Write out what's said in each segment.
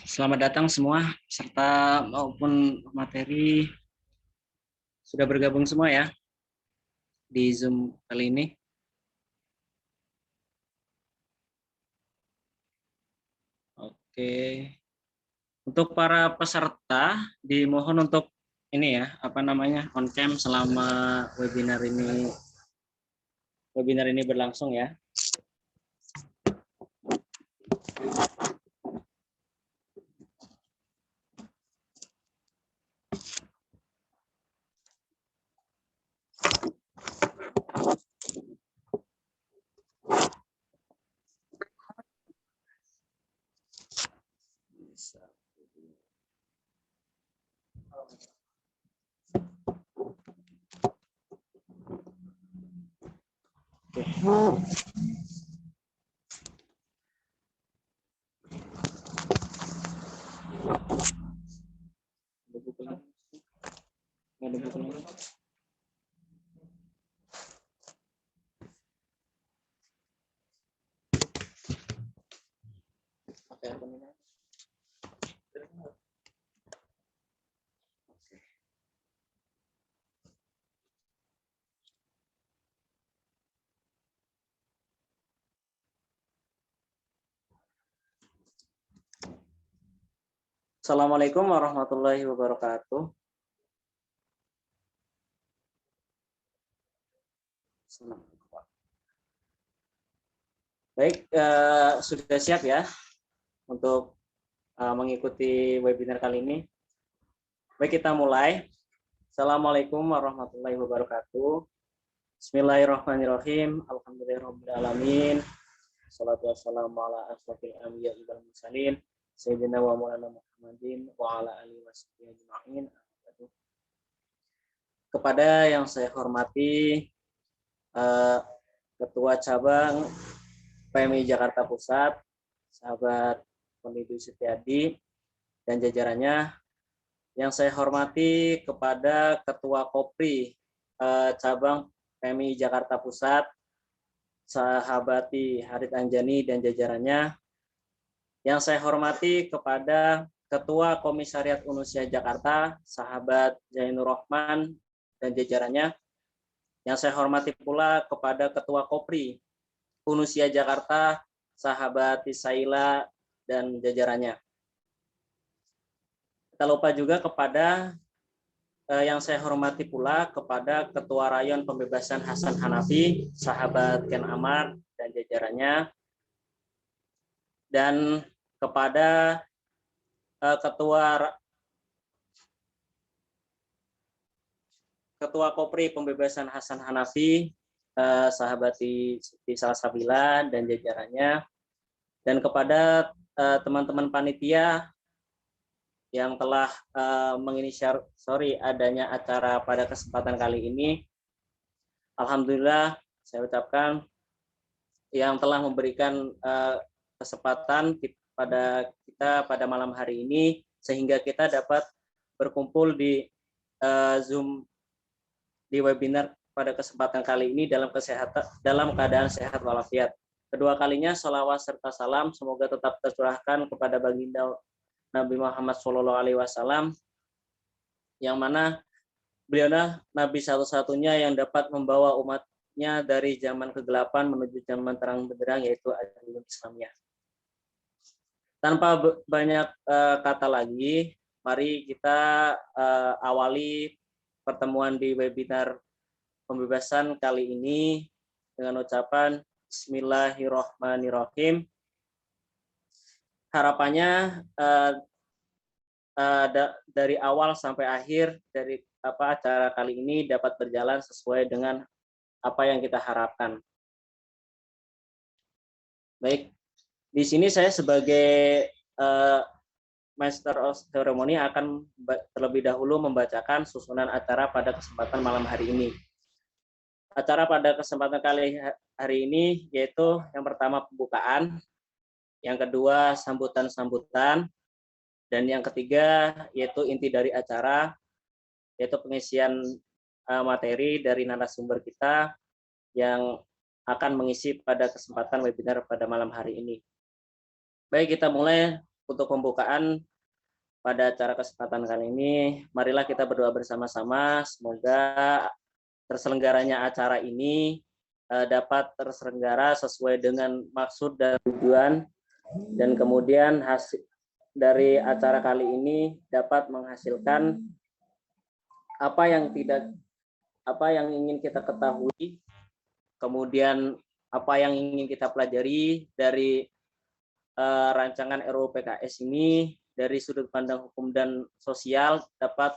Selamat datang semua serta maupun materi sudah bergabung semua ya di Zoom kali ini. Oke. Untuk para peserta dimohon untuk ini ya, on cam selama webinar ini berlangsung ya. Assalamualaikum warahmatullahi wabarakatuh. Baik, sudah siap ya untuk mengikuti webinar kali ini. Baik, kita mulai. Assalamualaikum warahmatullahi wabarakatuh. Bismillahirrahmanirrahim. Alhamdulillahirrahmanirrahim. Salatu wassalamu ala asrofil anbiya'i wal mursalin. Sayyidina wa maulana Muhammadin wa ala alihi washabihi ajma'in. Kepada yang saya hormati Ketua Cabang PMI Jakarta Pusat, sahabat Ponidu Setiadi dan jajarannya, yang saya hormati kepada Ketua Kopri Cabang PMI Jakarta Pusat, sahabati Harit Anjani dan jajarannya, yang saya hormati kepada Ketua Komisariat Unusia Jakarta, sahabat Zainur Rahman dan jajarannya, yang saya hormati pula kepada Ketua Kopri Unusia Jakarta, sahabat Isaila dan jajarannya. Tak lupa juga kepada yang saya hormati pula kepada Ketua Rayon Pembebasan Hasan Hanafi, sahabat Ken Amar dan jajarannya, dan kepada Ketua Kopri Pembebasan Hasan Hanafi, sahabat Siti Salsabila dan jajarannya, dan kepada teman-teman panitia yang telah menginisiasi adanya acara pada kesempatan kali ini. Alhamdulillah, saya ucapkan yang telah memberikan kesempatan pada kita pada malam hari ini, sehingga kita dapat berkumpul di Zoom di webinar pada kesempatan kali ini dalam keadaan sehat walafiat. Kedua kalinya sholawat serta salam semoga tetap tercurahkan kepada baginda Nabi Muhammad SAW, yang mana beliaulah Nabi satu-satunya yang dapat membawa umat bangkitnya dari zaman kegelapan menuju zaman terang benderang, yaitu Ad-Diyun Islamiyah. Tanpa banyak kata lagi, mari kita awali pertemuan di webinar pembebasan kali ini dengan ucapan Bismillahirrahmanirrahim. Harapannya dari awal sampai akhir dari acara kali ini dapat berjalan sesuai dengan apa yang kita harapkan. Baik, di sini saya sebagai Master of Ceremony akan terlebih dahulu membacakan susunan acara pada kesempatan malam hari ini. Acara pada kesempatan kali hari ini yaitu yang pertama pembukaan, yang kedua sambutan-sambutan, dan yang ketiga yaitu inti dari acara, yaitu pengisian materi dari narasumber kita yang akan mengisi pada kesempatan webinar pada malam hari ini. Baik, kita mulai untuk pembukaan pada acara kesempatan kali ini. Marilah kita berdoa bersama-sama, semoga terselenggaranya acara ini dapat terselenggara sesuai dengan maksud dan tujuan, dan kemudian hasil dari acara kali ini dapat menghasilkan apa yang ingin kita ketahui, kemudian apa yang ingin kita pelajari dari rancangan RUU PKS ini dari sudut pandang hukum dan sosial dapat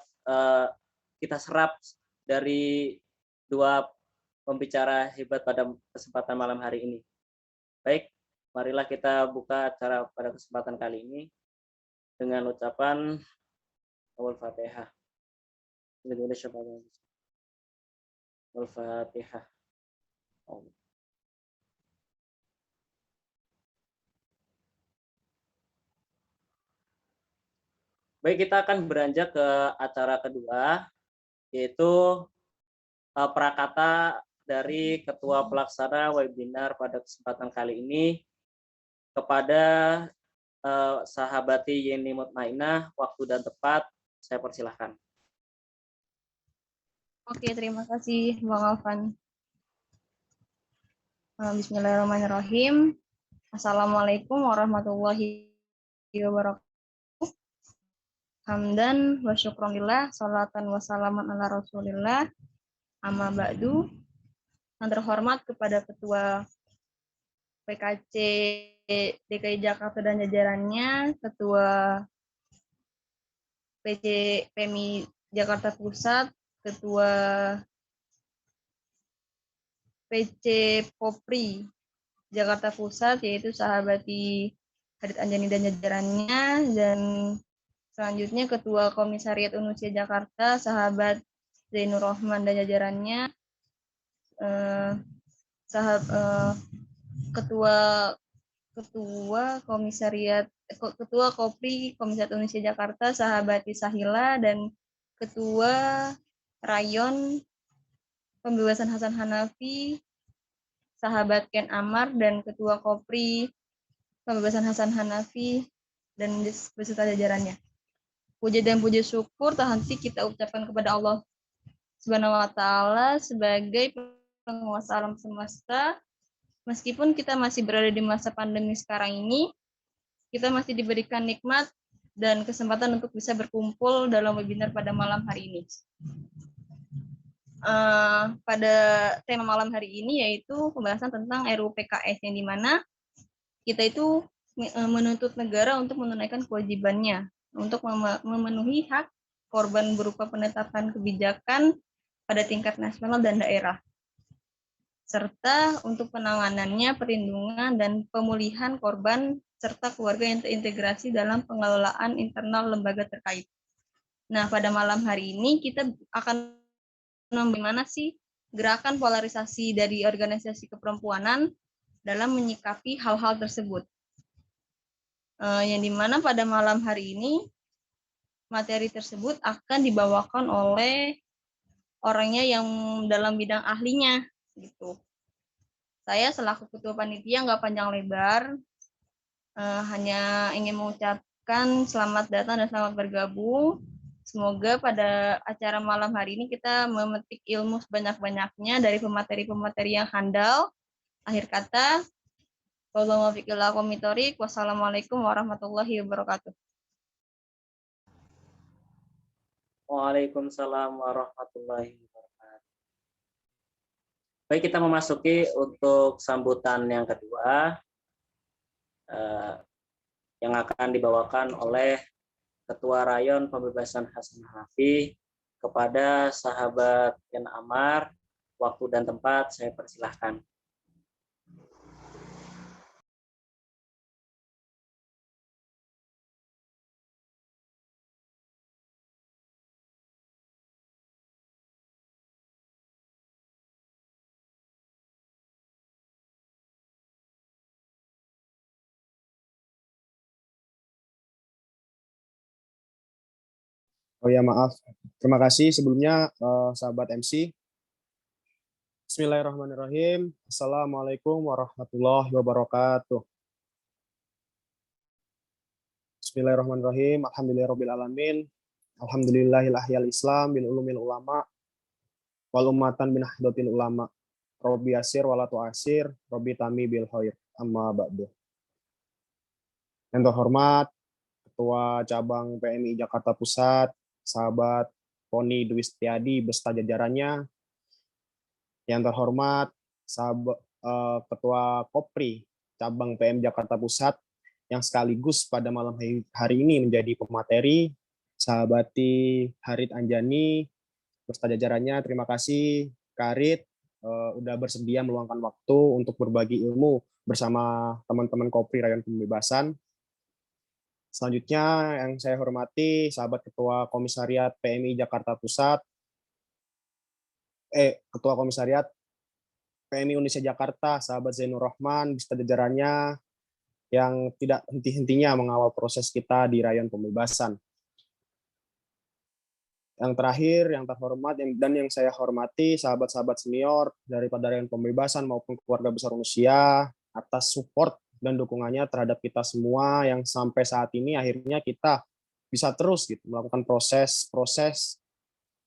kita serap dari dua pembicara hebat pada kesempatan malam hari ini. Baik, marilah kita buka acara pada kesempatan kali ini dengan ucapan Al-Fatihah. Al-Fatihah. Baik, kita akan beranjak ke acara kedua, yaitu prakata dari Ketua Pelaksana webinar pada kesempatan kali ini kepada sahabati Yeni Mutmainah. Waktu dan tempat saya persilahkan. Oke, terima kasih Bang Alvan. Bismillahirrahmanirrahim. Assalamualaikum warahmatullahi wabarakatuh. Hamdan wa syukronillah, salatan wa salaman ala rasulillah, amma ba'du. Yang terhormat kepada Ketua PKC DKI Jakarta dan jajarannya, Ketua PMI Jakarta Pusat, Ketua PC Popri Jakarta Pusat, yaitu sahabati Hadit Anjani dan jajarannya, dan selanjutnya Ketua Komisariat Unusia Jakarta, sahabat Zainur Rahman dan jajarannya, Ketua Kopri Komisariat Unusia Jakarta, sahabat Sahila, dan Ketua Rayon Pembebasan Hasan Hanafi, sahabat Ken Amar, dan Ketua Kopri Pembebasan Hasan Hanafi dan beserta jajarannya. Puja dan puji syukur tak henti kita ucapkan kepada Allah Subhanahu wa Ta'ala sebagai penguasa alam semesta. Meskipun kita masih berada di masa pandemi sekarang ini, kita masih diberikan nikmat dan kesempatan untuk bisa berkumpul dalam webinar pada malam hari ini. Pada tema malam hari ini yaitu pembahasan tentang RUU PKS, yang dimana kita itu menuntut negara untuk menunaikan kewajibannya untuk memenuhi hak korban berupa penetapan kebijakan pada tingkat nasional dan daerah, serta untuk penanganannya, perlindungan, dan pemulihan korban serta keluarga yang terintegrasi dalam pengelolaan internal lembaga terkait. Nah, pada malam hari ini kita akan bagaimana sih gerakan polarisasi dari organisasi keperempuanan dalam menyikapi hal-hal tersebut. Yang dimana pada malam hari ini materi tersebut akan dibawakan oleh orangnya yang dalam bidang ahlinya gitu. Saya selaku ketua panitia nggak panjang lebar, hanya ingin mengucapkan selamat datang dan selamat bergabung. Semoga pada acara malam hari ini kita memetik ilmu sebanyak-banyaknya dari pemateri-pemateri yang handal. Akhir kata, wassalamualaikum warahmatullahi wabarakatuh. Waalaikumsalam warahmatullahi wabarakatuh. Baik, kita memasuki untuk sambutan yang kedua yang akan dibawakan oleh Ketua Rayon Pembebasan Hasan Hanafi kepada sahabat Yan Amar. Waktu dan tempat saya persilahkan. Oh ya, maaf. Terima kasih sebelumnya sahabat MC. Bismillahirrahmanirrahim. Assalamualaikum warahmatullahi wabarakatuh. Bismillahirrahmanirrahim. Alhamdulillahirrahmanirrahim. Alhamdulillahil Islam bin ulumil ulama wal ummatan bin ahdotil ulama. Robbi asir walatu asir, Robbi tami bil khair. Amma ba'du. Yang terhormat Ketua Cabang PMI Jakarta Pusat, sahabat Poni Dwi Setiadi beserta jajarannya. Yang terhormat sahabat Ketua Kopri Cabang PM Jakarta Pusat yang sekaligus pada malam hari ini menjadi pemateri, sahabati Harit Anjani beserta jajarannya. Terima kasih Karit udah bersedia meluangkan waktu untuk berbagi ilmu bersama teman-teman Kopri Rayon Pembebasan. Selanjutnya yang saya hormati sahabat Ketua Komisariat PMI Jakarta Pusat, Ketua Komisariat PMI Indonesia Jakarta, sahabat Zainur Rahman, beserta jajarannya yang tidak henti-hentinya mengawal proses kita di Rayon Pembebasan. Yang terakhir, yang terhormat dan yang saya hormati, sahabat-sahabat senior daripada Rayon Pembebasan maupun keluarga besar Indonesia atas support dan dukungannya terhadap kita semua yang sampai saat ini akhirnya kita bisa terus gitu melakukan proses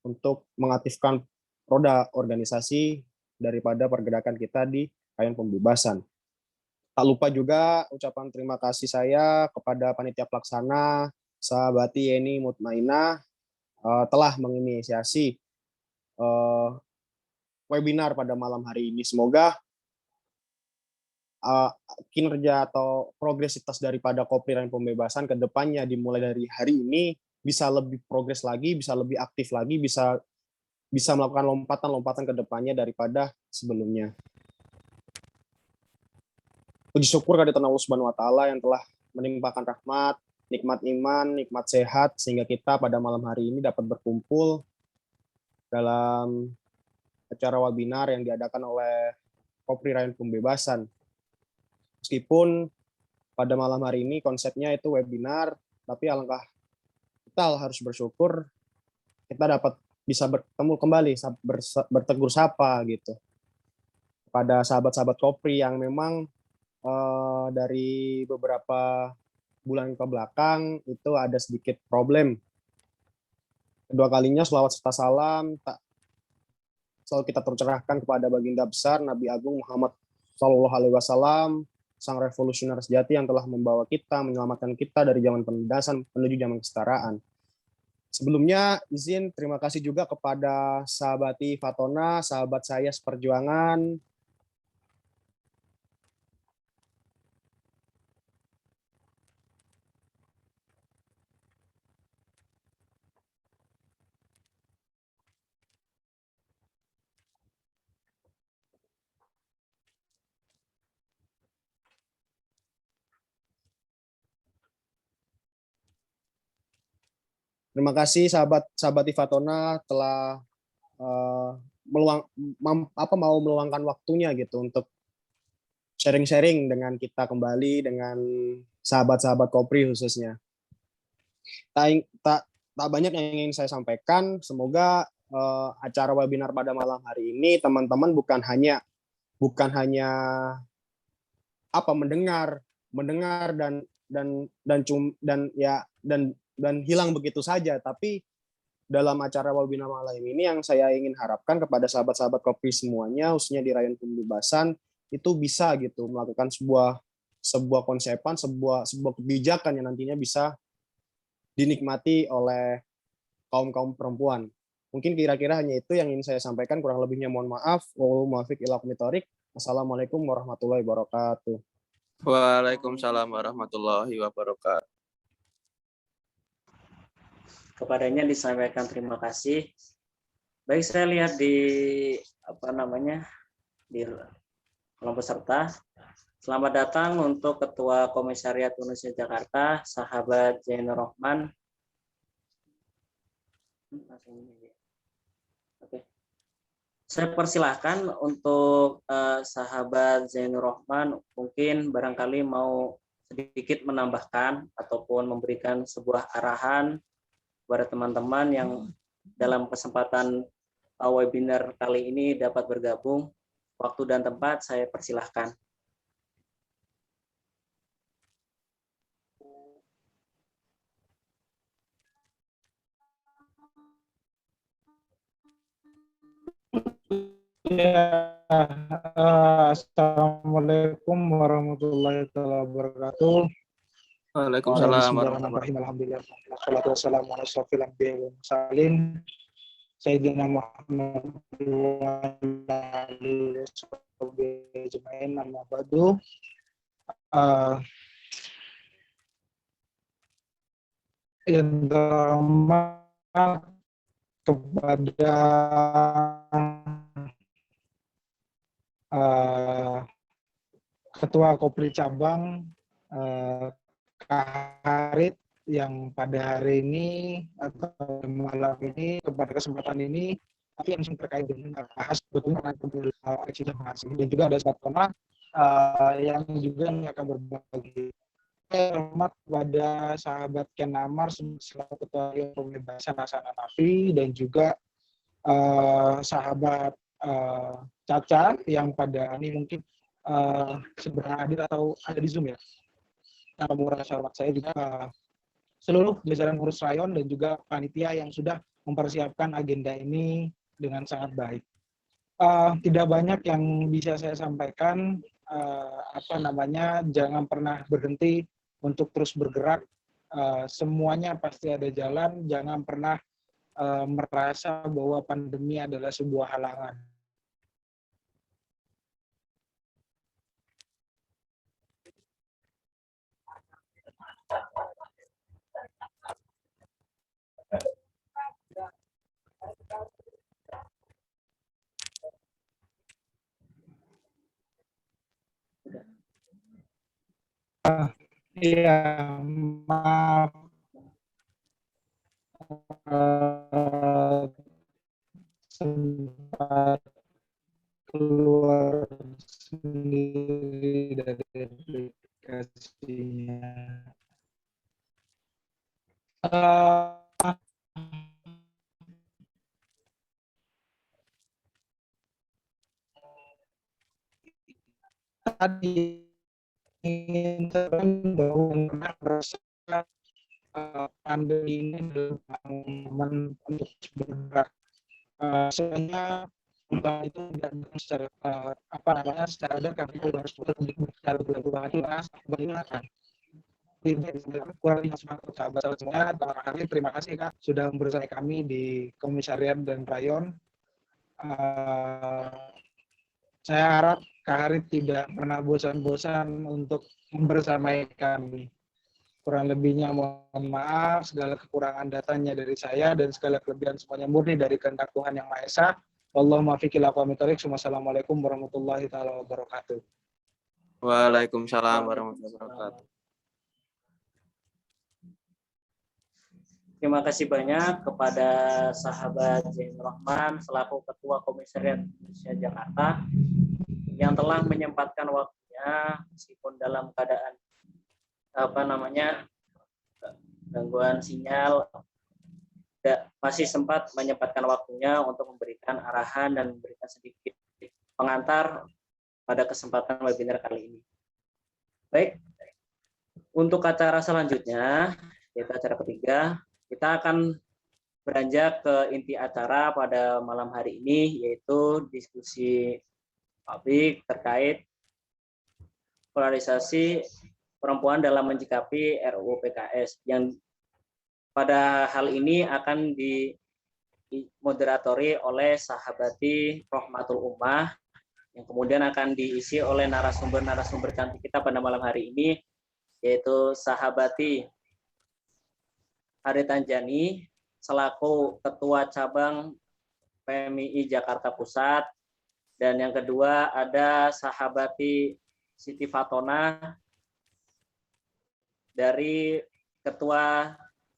untuk mengaktifkan roda organisasi daripada pergerakan kita di Rayon Pembebasan. Tak lupa juga ucapan terima kasih saya kepada panitia pelaksana sahabati Yeni Mutmainah telah menginisiasi webinar pada malam hari ini. Semoga kinerja atau progresivitas daripada Kopri Rayon Pembebasan ke depannya dimulai dari hari ini bisa lebih progres lagi, bisa lebih aktif lagi, bisa melakukan lompatan-lompatan ke depannya daripada sebelumnya. Puji syukur kehadirat Allah Subhanahu wa taala yang telah menimpakan rahmat, nikmat iman, nikmat sehat sehingga kita pada malam hari ini dapat berkumpul dalam acara webinar yang diadakan oleh Kopri Rayon Pembebasan. Meskipun pada malam hari ini konsepnya itu webinar, tapi alangkah kita harus bersyukur kita dapat bisa bertemu kembali, bertegur sapa gitu pada sahabat-sahabat Kopri yang memang dari beberapa bulan ke belakang itu ada sedikit problem. Kedua kalinya selawat serta salam selalu kita tercerahkan kepada baginda besar Nabi Agung Muhammad SAW, sang revolusioner sejati yang telah membawa kita, menyelamatkan kita dari zaman penindasan menuju zaman kesetaraan. Sebelumnya izin terima kasih juga kepada sahabati Fatona, sahabat saya seperjuangan. Terima kasih sahabat Ifatona telah mau meluangkan waktunya gitu untuk sharing-sharing dengan kita kembali dengan sahabat-sahabat Kopri khususnya. Tak banyak yang ingin saya sampaikan. Semoga acara webinar pada malam hari ini teman-teman bukan hanya mendengar dan hilang begitu saja, tapi dalam acara webinar malam ini yang saya ingin harapkan kepada sahabat-sahabat kopi semuanya, khususnya di Rayon Pembebasan, itu bisa gitu melakukan sebuah konsepan, sebuah kebijakan yang nantinya bisa dinikmati oleh kaum perempuan. Mungkin kira-kira hanya itu yang ingin saya sampaikan, kurang lebihnya mohon maaf. Assalamualaikum warahmatullahi wabarakatuh. Waalaikumsalam warahmatullahi wabarakatuh. Kepadanya disampaikan terima kasih. Baik, saya lihat di di kolom peserta. Selamat datang untuk Ketua Komisariat Universitas Jakarta, sahabat Zainur Rohman. Oke. Saya persilahkan untuk sahabat Zainur Rohman, mungkin barangkali mau sedikit menambahkan ataupun memberikan sebuah arahan kepada teman-teman yang dalam kesempatan webinar kali ini dapat bergabung. Waktu dan tempat saya persilahkan. Ya, Assalamualaikum warahmatullahi wabarakatuh. Waalaikumsalam warahmatullahi Bismillahirrahmanirrahim. Alhamdulillah. Wassalatu wassalamu ala asyrofil anbiya'i wal mursalin. Sayyidina Muhammad wa ala alihi washabihi ajma'in. Amma ba'du. Yang terhormat kepada Ketua Kopri Cabang Kak Harit yang pada hari ini atau malam ini pada kesempatan ini tapi yang terkait dengan bahas betulnya dan juga ada Satpona yang juga akan berbagi. Hormat kepada sahabat Ken Amar selaku Ketua Pembebasan Hasanah Nafi dan juga sahabat Caca yang pada ini mungkin sedang hadir atau ada di Zoom ya. Nah, pengurus hormat saya juga seluruh jajaran pengurus rayon dan juga panitia yang sudah mempersiapkan agenda ini dengan sangat baik. Tidak banyak yang bisa saya sampaikan. Jangan pernah berhenti untuk terus bergerak. Semuanya pasti ada jalan. Jangan pernah merasa bahwa pandemi adalah sebuah halangan. Iya, maaf. Sempat keluar sendiri dari aplikasinya. Tadi ingin bahwa merasa pandemi ini adalah momen untuk bergerak. Sebenarnya itu tidak secara secara ada kami harus secara berubah bagaimana kurang sahabat semua. Terima kasih Kak sudah membersamai kami di Komisariat dan Rayon. Saya harap Kak Harit tidak pernah bosan-bosan untuk membersamai kami. Kurang lebihnya mohon maaf, segala kekurangan datanya dari saya dan segala kelebihan semuanya murni dari kehendak Tuhan Yang Maha Esa. Wallahumma fiqil aqwamit thoriq. Wassalamualaikum warahmatullahi wabarakatuh. Waalaikumsalam warahmatullahi wabarakatuh. Terima kasih banyak kepada sahabat Zainur Rohman selaku Ketua Komisariat Indonesia Jakarta yang telah menyempatkan waktunya meskipun dalam keadaan gangguan sinyal, masih sempat menyempatkan waktunya untuk memberikan arahan dan memberikan sedikit pengantar pada kesempatan webinar kali ini. Baik, untuk acara selanjutnya, yaitu acara ketiga, kita akan beranjak ke inti acara pada malam hari ini, yaitu diskusi topik terkait polarisasi perempuan dalam menyikapi RUU PKS, yang pada hal ini akan dimoderatori oleh Sahabati Rohmatul Ummah, yang kemudian akan diisi oleh narasumber-narasumber cantik kita pada malam hari ini, yaitu Sahabati Harit Anjani selaku Ketua Cabang PMII Jakarta Pusat, dan yang kedua ada Sahabati Siti Fatona dari Ketua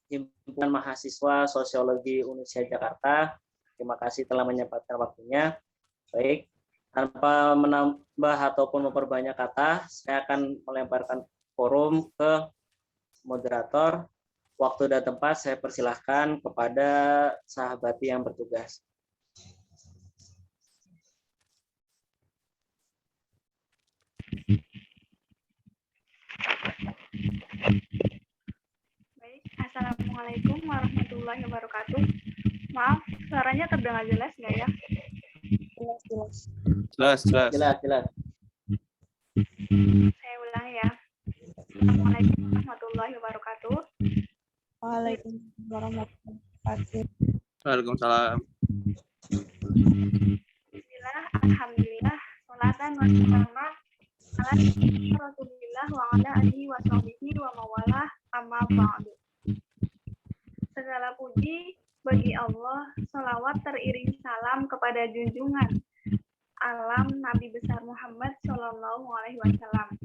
Himpunan Mahasiswa Sosiologi Universitas Jakarta. Terima kasih telah menyempatkan waktunya. Baik, tanpa menambah ataupun memperbanyak kata, saya akan melemparkan forum ke moderator. Waktu dan tempat saya persilahkan kepada Sahabati yang bertugas. Baik, Assalamualaikum warahmatullahi wabarakatuh. Maaf, suaranya terdengar jelas nggak ya? Jelas. Jelas. Saya ulang ya. Assalamualaikum warahmatullahi wabarakatuh. Waalaikumsalam warahmatullahi wabarakatuh. Waalaikumsalam. Bismillah, alhamdulillah, sholatan wassalamu ala Rasulillah wa ala alihi wa sahbihi wa mawalah, amma ba'du. Segala puji bagi Allah, sholawat teriring salam kepada junjungan alam Nabi besar Muhammad Shallallahu Alaihi Wasallam.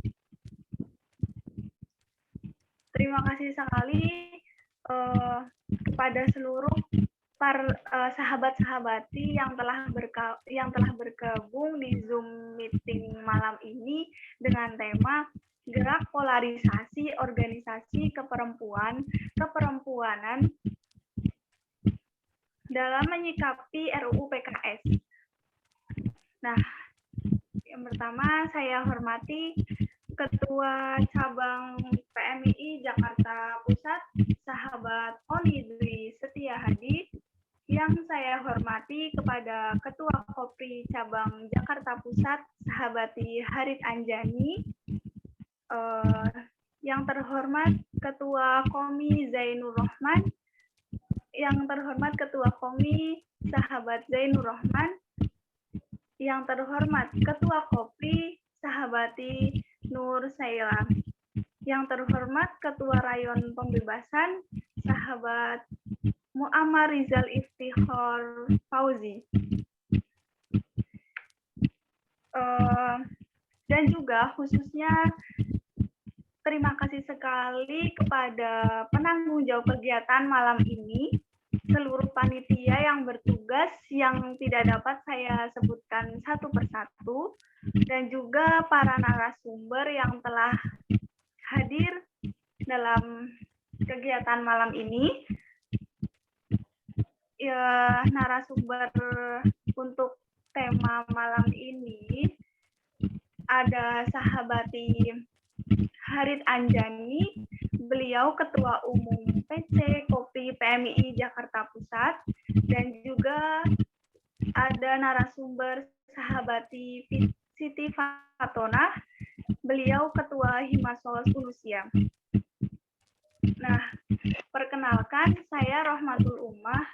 Terima kasih sekali kepada seluruh sahabat-sahabati yang telah bergabung di Zoom meeting malam ini dengan tema Gerak Polarisasi Organisasi Keperempuanan dalam menyikapi RUU PKS. Nah, yang pertama saya hormati Ketua Cabang PMII Jakarta Pusat, Sahabat Oni Dwi Setia Hadi. Yang saya hormati kepada Ketua Kopri Cabang Jakarta Pusat, Sahabati Harit Anjani. Yang terhormat Ketua Komi Zainur Rahman. Yang terhormat Ketua Komi Sahabat Zainur Rahman. Yang terhormat Ketua Kopri Sahabati Nur Saila. Yang terhormat Ketua Rayon Pembebasan Sahabat Muammar Rizal Iftihar Fauzi. Dan juga khususnya terima kasih sekali kepada penanggung jawab kegiatan malam ini, seluruh panitia yang bertugas yang tidak dapat saya sebutkan satu persatu, dan juga para narasumber yang telah hadir dalam kegiatan malam ini. Ya, narasumber untuk tema malam ini ada Sahabati Harit Anjani, beliau Ketua Umum PC Kopi PMII Jakarta Pusat, dan juga ada narasumber Sahabati Siti Fatona, beliau Ketua Himasos Unusia. Nah, perkenalkan saya Rohmatul Ummah.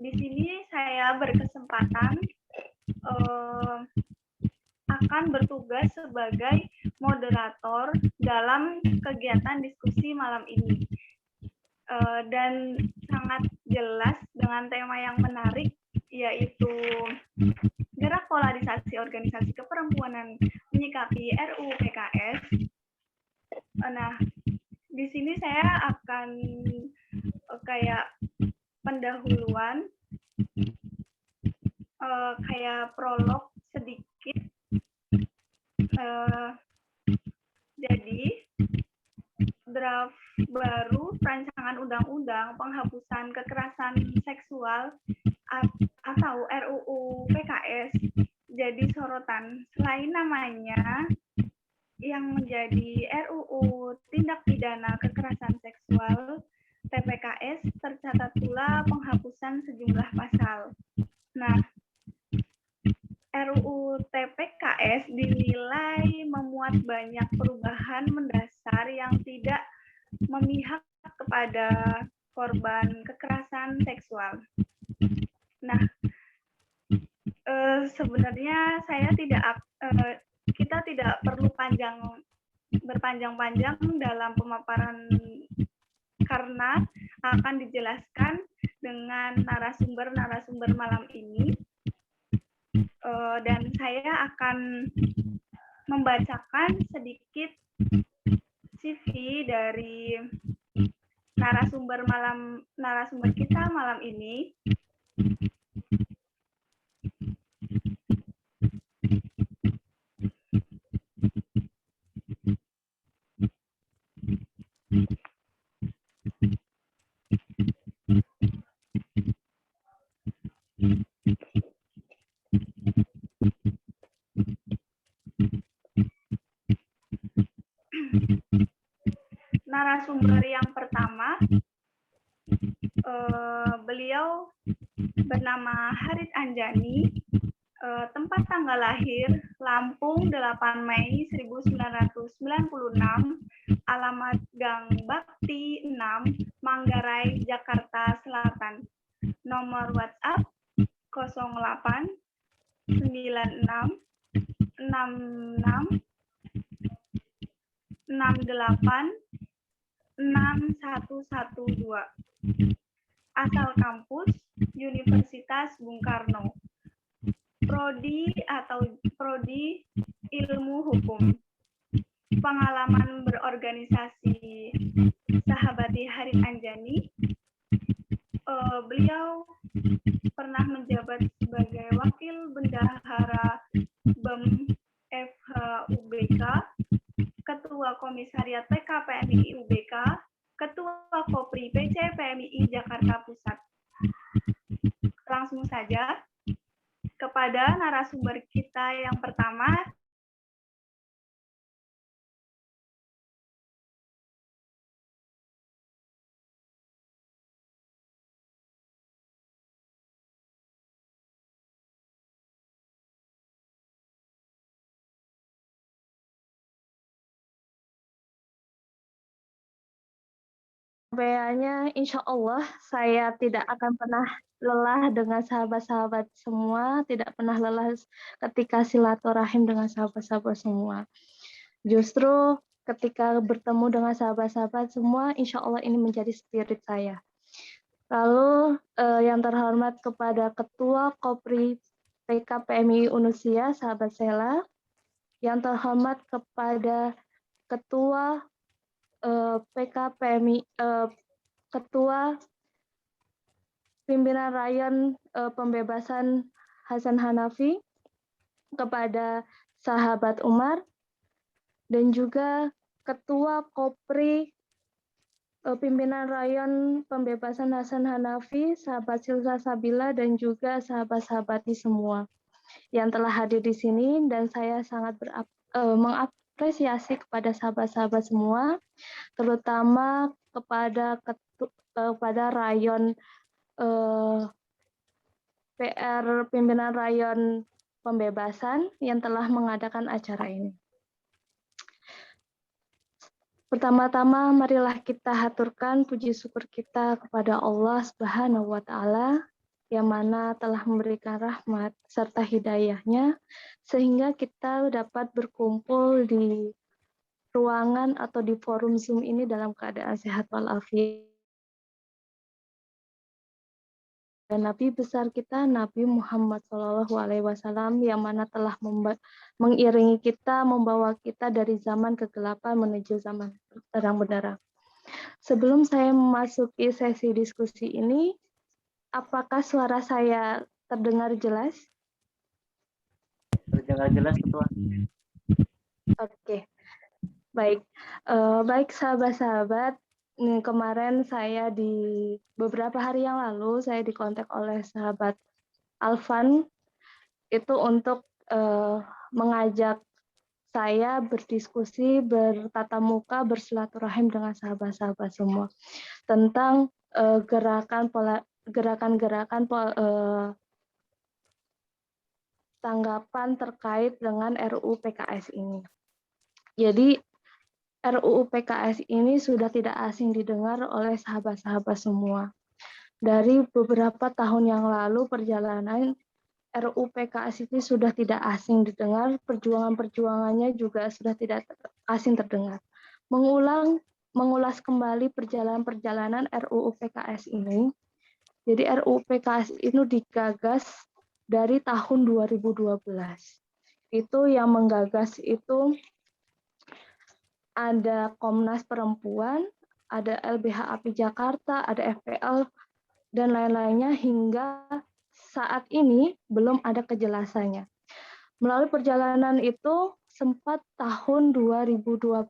Di sini saya berkesempatan akan bertugas sebagai moderator dalam kegiatan diskusi malam ini. Dan sangat jelas dengan tema yang menarik, yaitu gerak polarisasi organisasi keperempuanan menyikapi RUU PKS. Nah, di sini saya akan kayak pendahuluan, kayak prolog sedikit. Jadi draft baru rancangan undang-undang penghapusan kekerasan seksual atau RUU PKS jadi sorotan. Selain namanya yang menjadi RUU tindak pidana kekerasan seksual, TPKS tercatat pula penghapusan sejumlah pasal. Nah, RUU TPKS dinilai memuat banyak perubahan mendasar yang tidak memihak kepada korban kekerasan seksual. Nah, sebenarnya kita tidak perlu berpanjang-panjang dalam pemaparan karena akan dijelaskan dengan narasumber-narasumber malam ini. Dan saya akan membacakan sedikit CV dari narasumber kita malam ini. Narasumber yang pertama, beliau bernama Harit Anjani, tempat tanggal lahir Lampung 8 Mei 1996, alamat Gang Bakti 6, Manggarai, Jakarta Selatan. Nomor WhatsApp 08 96 66 68 6112. Asal kampus Universitas Bung Karno. Prodi Ilmu Hukum. Pengalaman berorganisasi Sahabati Harit Anjani. Beliau pernah menjabat sebagai Wakil Bendahara BEM FH-UBK, Ketua Komisariat PKPMI UBK, Ketua Kopri PC PMI Jakarta Pusat. Langsung saja kepada narasumber kita yang pertama. Penyampaiannya, insya Allah saya tidak akan pernah lelah dengan sahabat-sahabat semua, tidak pernah lelah ketika silaturahim dengan sahabat-sahabat semua. Justru ketika bertemu dengan sahabat-sahabat semua, insya Allah ini menjadi spirit saya. Lalu yang terhormat kepada Ketua Kopri PKPMI Unusia, sahabat Sela, yang terhormat kepada Ketua PKPMI, Ketua Pimpinan Rayon Pembebasan Hasan Hanafi, kepada sahabat Umar, dan juga Ketua Kopri Pimpinan Rayon Pembebasan Hasan Hanafi, sahabat Silsa Sabila, dan juga sahabat-sahabati semua yang telah hadir di sini, dan saya sangat mengapresiasi kepada sahabat-sahabat semua, terutama kepada rayon PR Pimpinan Rayon Pembebasan yang telah mengadakan acara ini. Pertama-tama marilah kita haturkan puji syukur kita kepada Allah Subhanahu wa taala yang mana telah memberikan rahmat serta hidayahnya sehingga kita dapat berkumpul di ruangan atau di forum Zoom ini dalam keadaan sehat walafiat. Dan Nabi besar kita, Nabi Muhammad SAW, yang mana telah mengiringi kita, membawa kita dari zaman kegelapan menuju zaman terang benderang. Sebelum saya memasuki sesi diskusi ini, apakah suara saya terdengar jelas? Terdengar jelas, Ketua. Oke. Baik, baik sahabat-sahabat, kemarin saya beberapa hari yang lalu saya dikontak oleh sahabat Alvan itu untuk mengajak saya berdiskusi, bertatap muka, bersilaturahim dengan sahabat-sahabat semua tentang gerakan-gerakan tanggapan terkait dengan RUU PKS ini. Jadi RUU PKS ini sudah tidak asing didengar oleh sahabat-sahabat semua. Dari beberapa tahun yang lalu perjalanan RUU PKS ini sudah tidak asing didengar, perjuangan-perjuangannya juga sudah tidak asing terdengar. Mengulas kembali perjalanan-perjalanan RUU PKS ini. Jadi RUU PKS ini digagas dari tahun 2012. Itu yang menggagas itu ada Komnas Perempuan, ada LBH API Jakarta, ada FPL, dan lain-lainnya hingga saat ini belum ada kejelasannya. Melalui perjalanan itu sempat tahun 2020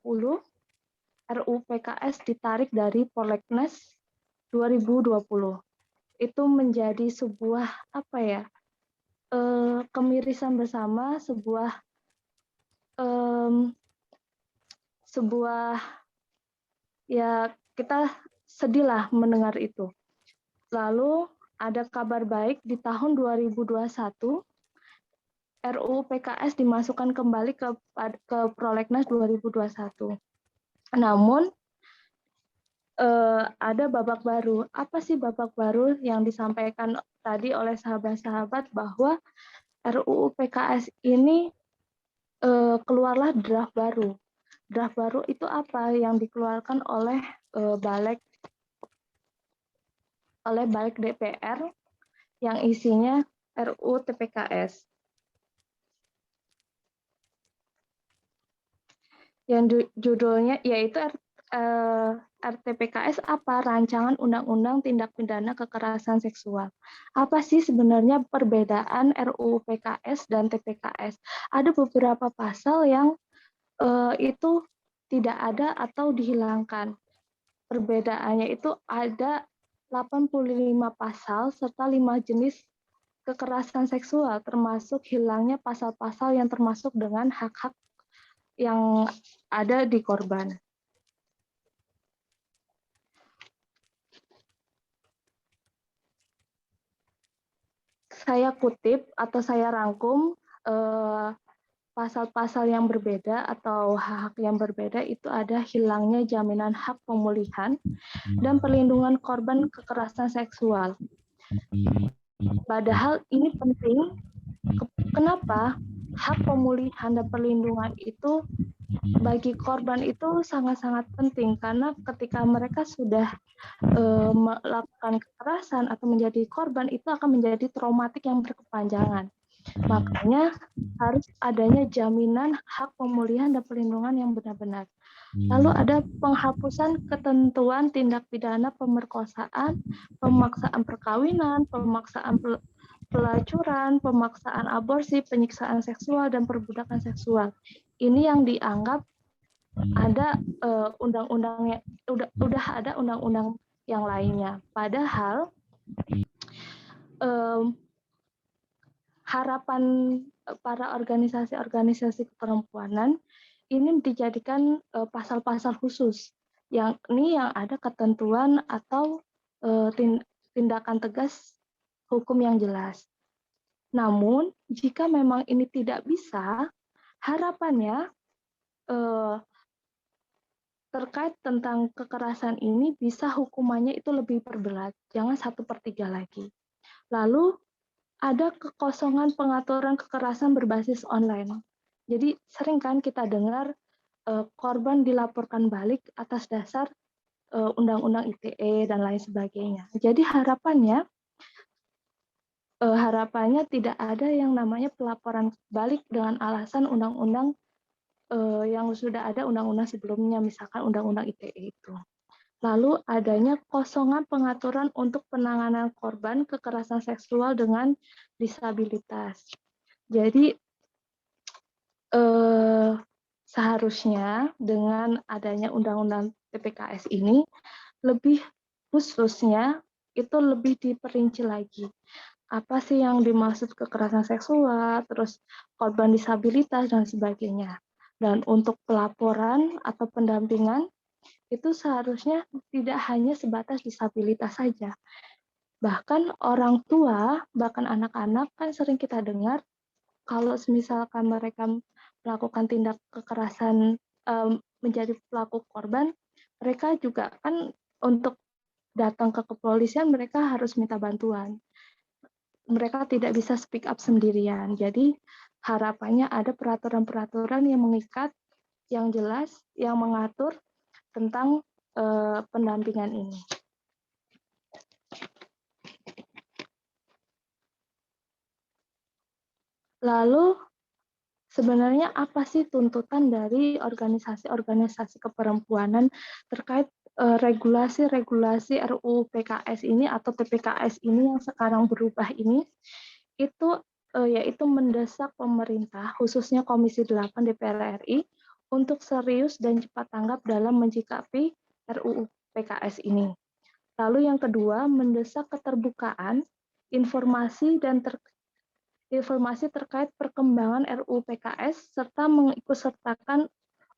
RUU PKS ditarik dari Prolegnas 2020. Itu menjadi sebuah kemirisan bersama, sebuah ya kita sedihlah mendengar itu. Lalu ada kabar baik di tahun 2021 RUU PKS dimasukkan kembali ke Prolegnas 2021. Namun ada babak baru. Apa sih babak baru yang disampaikan tadi oleh sahabat-sahabat bahwa RUU PKS ini keluarlah draft baru. Draft baru itu apa yang dikeluarkan oleh Balik DPR yang isinya RUU TPKS. Yang judulnya yaitu RTPKS apa? Rancangan Undang-Undang Tindak Pidana Kekerasan Seksual. Apa sih sebenarnya perbedaan RUU PKS dan TPKS? Ada beberapa pasal yang itu tidak ada atau dihilangkan. Perbedaannya itu ada 85 pasal serta 5 jenis kekerasan seksual, termasuk hilangnya pasal-pasal yang termasuk dengan hak-hak yang ada di korban. Saya kutip atau saya rangkum pasal-pasal yang berbeda atau hak-hak yang berbeda itu ada hilangnya jaminan hak pemulihan dan perlindungan korban kekerasan seksual. Padahal ini penting. Kenapa? Hak pemulihan dan perlindungan itu bagi korban itu sangat-sangat penting karena ketika mereka sudah melakukan kekerasan atau menjadi korban itu akan menjadi traumatik yang berkepanjangan. Makanya harus adanya jaminan hak pemulihan dan perlindungan yang benar-benar. Lalu ada penghapusan ketentuan tindak pidana pemerkosaan, pemaksaan perkawinan, pemaksaan pelacuran, pemaksaan aborsi, penyiksaan seksual, dan perbudakan seksual. Ini yang dianggap ada undang-undangnya, udah ada undang-undang yang lainnya. Padahal harapan para organisasi-organisasi keperempuanan ini dijadikan pasal-pasal khusus yang ada ketentuan atau tindakan tegas hukum yang jelas. Namun jika memang ini tidak bisa, harapannya terkait tentang kekerasan ini bisa hukumannya itu lebih perberat, jangan 1/3 lagi. Lalu ada kekosongan pengaturan kekerasan berbasis online. Jadi sering kan kita dengar korban dilaporkan balik atas dasar undang-undang ITE dan lain sebagainya. Jadi harapannya tidak ada yang namanya pelaporan balik dengan alasan undang-undang yang sudah ada undang-undang sebelumnya, misalkan undang-undang ITE itu. Lalu adanya kosongan pengaturan untuk penanganan korban kekerasan seksual dengan disabilitas. Jadi seharusnya dengan adanya undang-undang TPKS ini lebih khususnya itu lebih diperinci lagi. Apa sih yang dimaksud kekerasan seksual, terus korban disabilitas dan sebagainya. Dan untuk pelaporan atau pendampingan, itu seharusnya tidak hanya sebatas disabilitas saja. Bahkan orang tua, bahkan anak-anak kan sering kita dengar kalau misalkan mereka melakukan tindak kekerasan menjadi pelaku korban, mereka juga kan untuk datang ke kepolisian mereka harus minta bantuan. Mereka tidak bisa speak up sendirian. Jadi harapannya ada peraturan-peraturan yang mengikat, yang jelas, yang mengatur tentang pendampingan ini. Lalu sebenarnya apa sih tuntutan dari organisasi-organisasi keperempuanan terkait regulasi-regulasi RUU PKS ini atau TPKS ini yang sekarang berubah ini? Itu yaitu mendesak pemerintah, khususnya Komisi 8 DPR RI, untuk serius dan cepat tanggap dalam menyikapi RUU PKS ini. Lalu yang kedua, mendesak keterbukaan informasi terkait perkembangan RUU PKS serta mengikutsertakan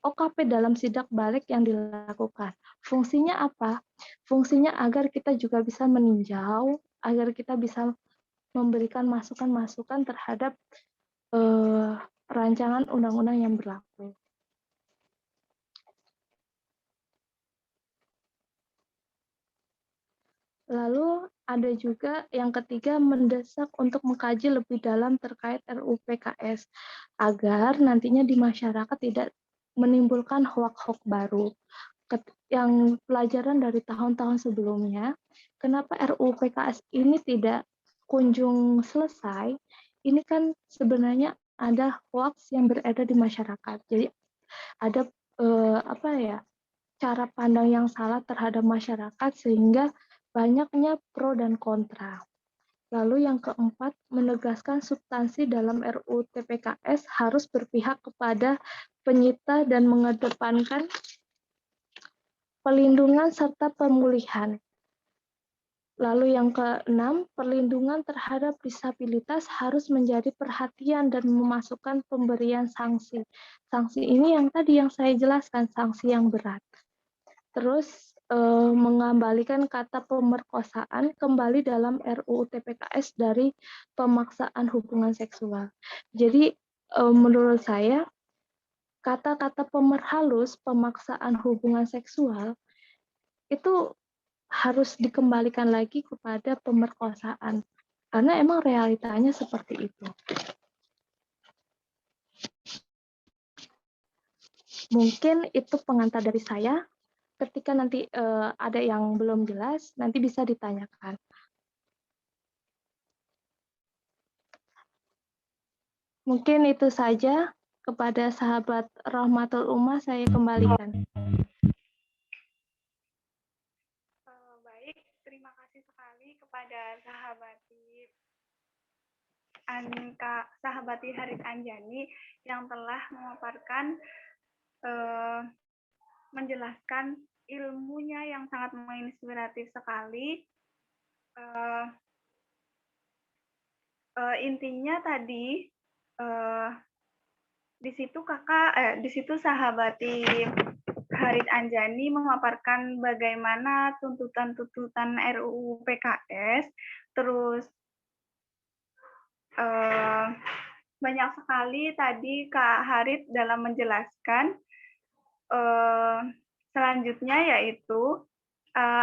OKP dalam sidak balik yang dilakukan. Fungsinya apa? Fungsinya agar kita juga bisa meninjau, agar kita bisa memberikan masukan-masukan terhadap rancangan undang-undang yang berlaku. Lalu ada juga yang ketiga, mendesak untuk mengkaji lebih dalam terkait RUU PKS agar nantinya di masyarakat tidak menimbulkan hoak-hoak baru. Yang pelajaran dari tahun-tahun sebelumnya, kenapa RUU PKS ini tidak kunjung selesai? Ini kan sebenarnya ada hoax yang beredar di masyarakat. Jadi ada cara pandang yang salah terhadap masyarakat sehingga banyaknya pro dan kontra. Lalu yang keempat, menegaskan substansi dalam RUU TPKS harus berpihak kepada penyita dan mengedepankan pelindungan serta pemulihan. Lalu yang keenam, perlindungan terhadap disabilitas harus menjadi perhatian dan memasukkan pemberian sanksi. Sanksi ini yang tadi yang saya jelaskan, sanksi yang berat. Terus mengembalikan kata pemerkosaan kembali dalam RUU TPKS dari pemaksaan hubungan seksual. Jadi menurut saya kata-kata pemerhalus pemaksaan hubungan seksual itu harus dikembalikan lagi kepada pemerkosaan karena emang realitanya seperti itu. Mungkin itu pengantar dari saya. Ketika nanti ada yang belum jelas, nanti bisa ditanyakan. Mungkin itu saja. Kepada sahabat Rahmatul Ummah, saya kembalikan. Baik, terima kasih sekali kepada sahabati Harit Anjani yang telah memaparkan menjelaskan ilmunya yang sangat menginspiratif sekali. Intinya tadi di situ sahabati Harit Anjani memaparkan bagaimana tuntutan-tuntutan RUU PKS, terus banyak sekali tadi Kak Harit dalam menjelaskan. Selanjutnya yaitu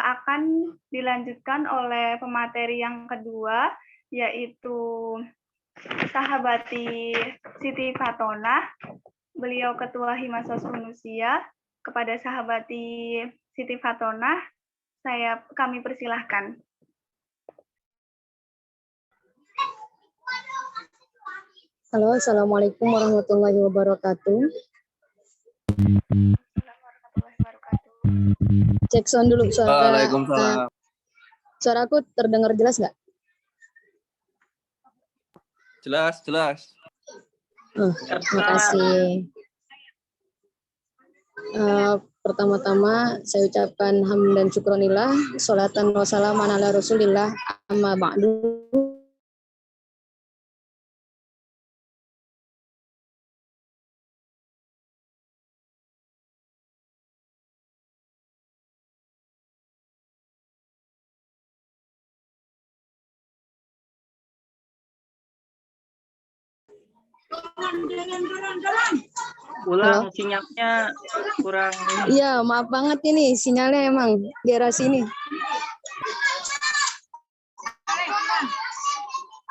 akan dilanjutkan oleh pemateri yang kedua, yaitu sahabati Siti Fatona, beliau Ketua Himasos Unusia. Kepada sahabati Siti Fatona, kami persilahkan. Halo, Assalamualaikum warahmatullahi wabarakatuh. Cek sound dulu suara. Waalaikumsalam. Suara aku terdengar jelas nggak? Jelas, jelas. Terima kasih. Pertama-tama saya ucapkan hamd dan syukronillah, sholatan wa salaman ala rasulillah, amma ba'du. Ulang, sinyalnya kurang. Iya, maaf banget ini sinyalnya emang di daerah sini.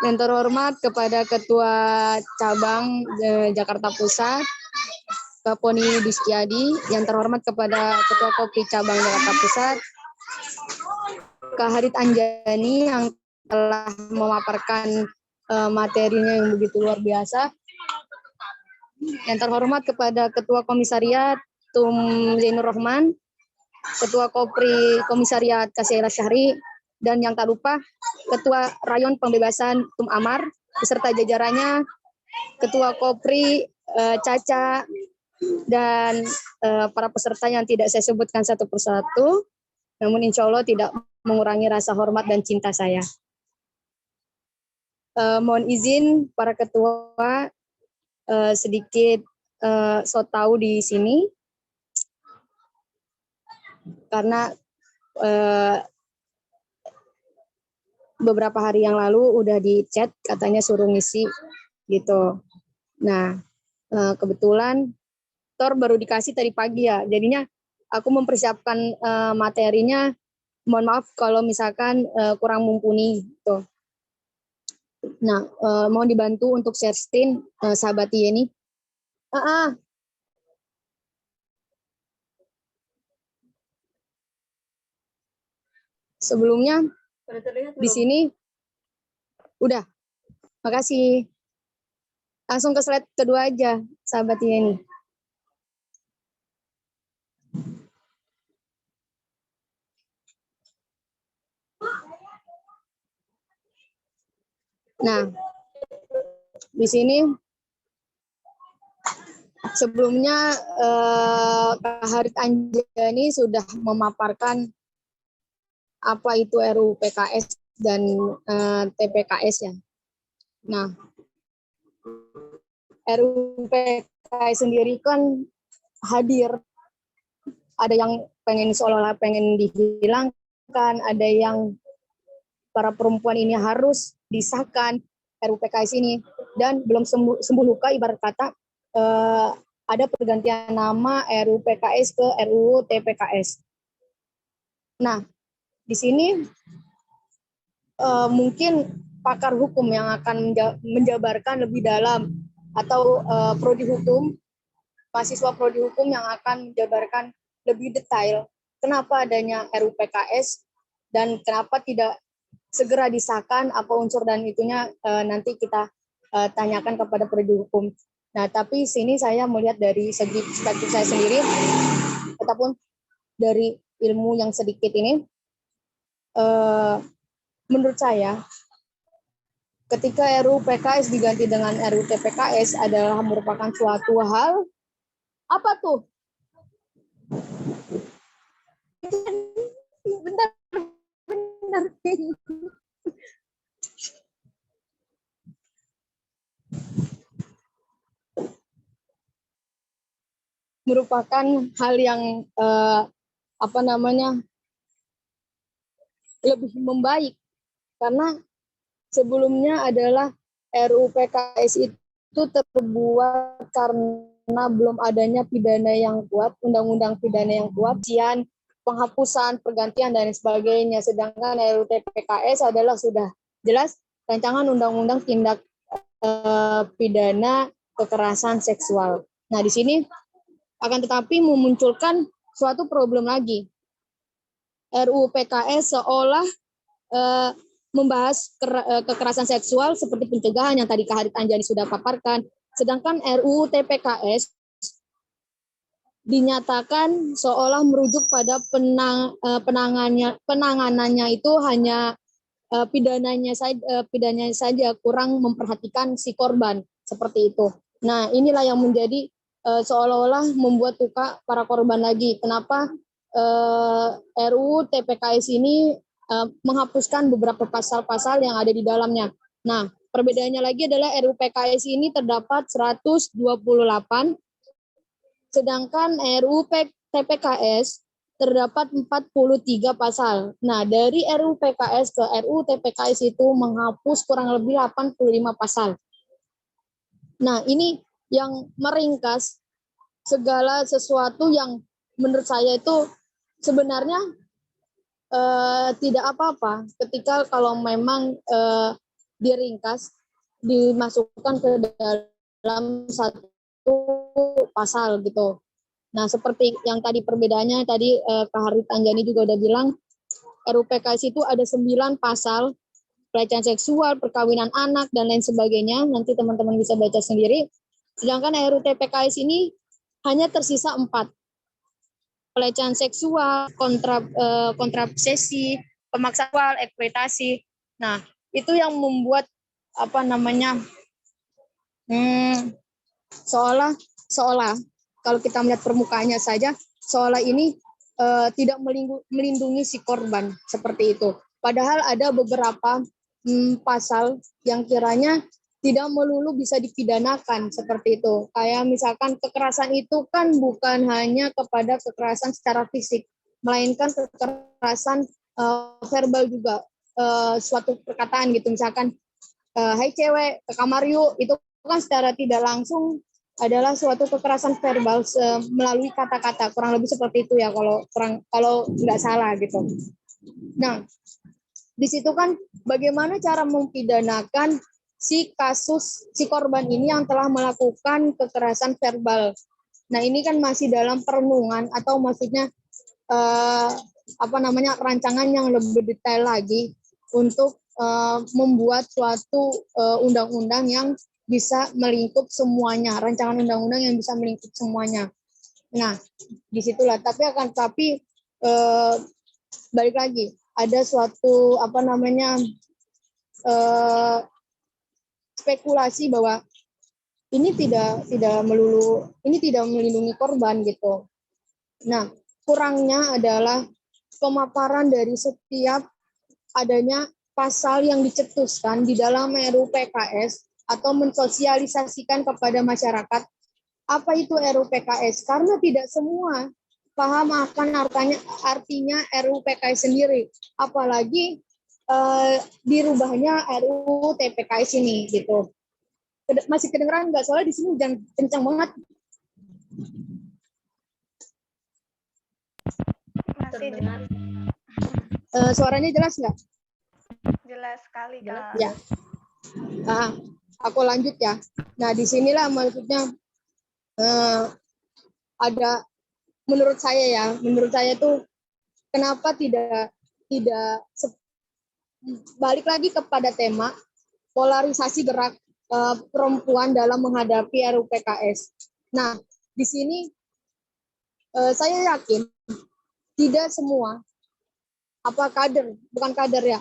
Yang terhormat kepada Ketua Cabang Jakarta Pusat, Kaponi Distiadi, yang terhormat kepada Ketua Kopi Cabang Jakarta Pusat, Kak Harit Anjani yang telah memaparkan materinya yang begitu luar biasa. Yang terhormat kepada Ketua Komisariat Tum Zainur Rahman, Ketua Kopri Komisariat Kasiela Syahri, dan yang tak lupa Ketua Rayon Pembebasan Tum Amar beserta jajarannya, Ketua Kopri Caca, dan para peserta yang tidak saya sebutkan satu persatu, namun insya Allah tidak mengurangi rasa hormat dan cinta saya. Mohon izin para ketua sedikit so tahu di sini, karena beberapa hari yang lalu udah di chat katanya suruh ngisi gitu. Nah, kebetulan Tor baru dikasih tadi pagi ya, jadinya aku mempersiapkan materinya. Mohon maaf kalau misalkan kurang mumpuni gitu. Nah, mohon dibantu untuk share screen sahabat Yeni. Sebelumnya di sini udah, makasih. Langsung ke slide kedua aja, sahabat Yeni. Nah, di sini sebelumnya Kak Harit Anjani sudah memaparkan apa itu RUU PKS dan TPKS ya. Nah, RUU PKS sendiri kan hadir, ada yang pengen seolah-olah pengen dihilangkan, ada yang para perempuan ini harus disahkan RUU PKS ini, dan belum sembuh luka ibarat kata ada pergantian nama RUU PKS ke RUU TPKS. Nah, di sini mungkin pakar hukum yang akan menjabarkan lebih dalam, atau prodi hukum, mahasiswa prodi hukum yang akan menjabarkan lebih detail kenapa adanya RUU PKS dan kenapa tidak segera disahkan, apa unsur dan itunya nanti kita tanyakan kepada prodi hukum. Nah, tapi sini saya melihat dari segi perspektif saya sendiri, ataupun dari ilmu yang sedikit ini, menurut saya ketika RUU PKS diganti dengan RUU TPKS adalah merupakan suatu hal, apa tuh? Bentar. Merupakan hal yang lebih membaik, karena sebelumnya adalah RUU PKS itu terbuat karena belum adanya pidana yang kuat, undang-undang pidana yang kuat, penghapusan, pergantian dan sebagainya. Sedangkan RUU TPKS adalah sudah jelas rancangan undang-undang tindak pidana kekerasan seksual. Nah, di sini akan tetapi memunculkan suatu problem lagi. RUU PKS seolah membahas kekerasan seksual seperti pencegahan yang tadi Kak Harit Anjani sudah paparkan, sedangkan RUU TPKS dinyatakan seolah merujuk pada penanganannya itu hanya pidananya saja, kurang memperhatikan si korban, seperti itu. Nah, inilah yang menjadi seolah-olah membuat luka para korban lagi. Kenapa RUU TPKS ini menghapuskan beberapa pasal-pasal yang ada di dalamnya. Nah, perbedaannya lagi adalah RUU PKS ini terdapat 128, sedangkan RUU TPKS terdapat 43 pasal. Nah, dari RUU PKS ke RUU TPKS itu menghapus kurang lebih 85 pasal. Nah, ini yang meringkas segala sesuatu yang menurut saya itu sebenarnya tidak apa-apa ketika kalau memang diringkas, dimasukkan ke dalam satu pasal gitu. Nah, seperti yang tadi perbedaannya tadi Kak Harit Anjani juga udah bilang, RUU PKS itu ada 9 pasal, pelecehan seksual, perkawinan anak, dan lain sebagainya. Nanti teman-teman bisa baca sendiri. Sedangkan RUU PKS ini hanya tersisa 4. Pelecehan seksual, kontrasepsi, pemaksaan, eksploitasi. Nah, itu yang membuat apa namanya seolah kalau kita melihat permukaannya saja, seolah ini tidak melindungi si korban seperti itu. Padahal ada beberapa pasal yang kiranya tidak melulu bisa dipidanakan seperti itu. Kayak misalkan kekerasan itu kan bukan hanya kepada kekerasan secara fisik, melainkan kekerasan verbal juga, suatu perkataan gitu. Misalkan, hai cewek, ke kamar yuk, itu kan secara tidak langsung adalah suatu kekerasan verbal melalui kata-kata, kurang lebih seperti itu ya kalau nggak salah gitu. Nah, di situ kan bagaimana cara mempidanakan si korban ini yang telah melakukan kekerasan verbal. Nah, ini kan masih dalam perenungan atau maksudnya rancangan yang lebih detail lagi untuk membuat suatu undang-undang yang bisa melingkup semuanya, rancangan undang-undang yang bisa melingkup semuanya. Nah, disitulah. Tapi balik lagi, ada suatu spekulasi bahwa ini tidak melindungi korban gitu. Nah, kurangnya adalah pemaparan dari setiap adanya pasal yang dicetuskan di dalam RUU PKS atau mensosialisasikan kepada masyarakat apa itu RUU PKS, karena tidak semua paham akan artinya RUU PKS sendiri, apalagi dirubahnya RUU TPKS ini gitu. Masih kedengeran nggak? Soalnya di sini hujan kencang banget. Masih dengar. Suaranya jelas nggak? Jelas sekali, Kak. Ya. Nah, aku lanjut ya. Nah, disinilah maksudnya ada menurut saya tuh kenapa tidak balik lagi kepada tema polarisasi gerak perempuan dalam menghadapi RUU PKS. Nah, di sini saya yakin tidak semua bukan kader ya,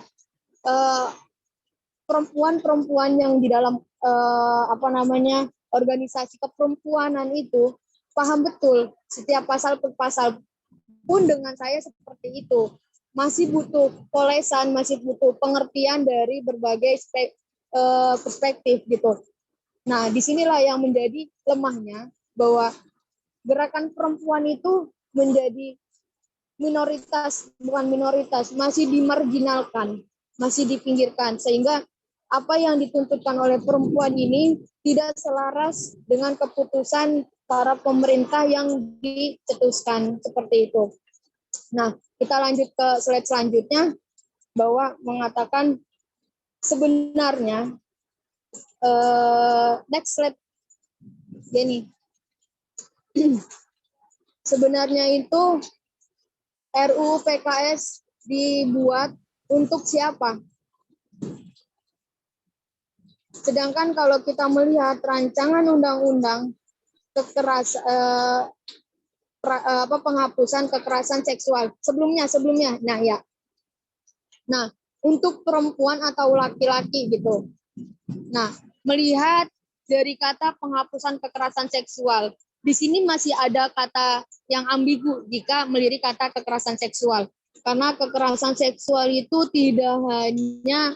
perempuan-perempuan yang di dalam organisasi keperempuanan itu paham betul setiap pasal per pasal. Pun dengan saya seperti itu, masih butuh polesan, masih butuh pengertian dari berbagai perspektif gitu. Nah, disinilah yang menjadi lemahnya, bahwa gerakan perempuan itu menjadi bukan minoritas, masih dimarginalkan, masih dipinggirkan, sehingga apa yang dituntutkan oleh perempuan ini tidak selaras dengan keputusan para pemerintah yang dicetuskan seperti itu. Nah, kita lanjut ke slide selanjutnya, bahwa mengatakan sebenarnya next slide gini. Sebenarnya itu RUU PKS dibuat untuk siapa? Sedangkan kalau kita melihat rancangan undang-undang penghapusan kekerasan seksual sebelumnya. Nah, untuk perempuan atau laki-laki gitu. Nah, melihat dari kata penghapusan kekerasan seksual, di sini masih ada kata yang ambigu jika melirik kata kekerasan seksual. Karena kekerasan seksual itu tidak hanya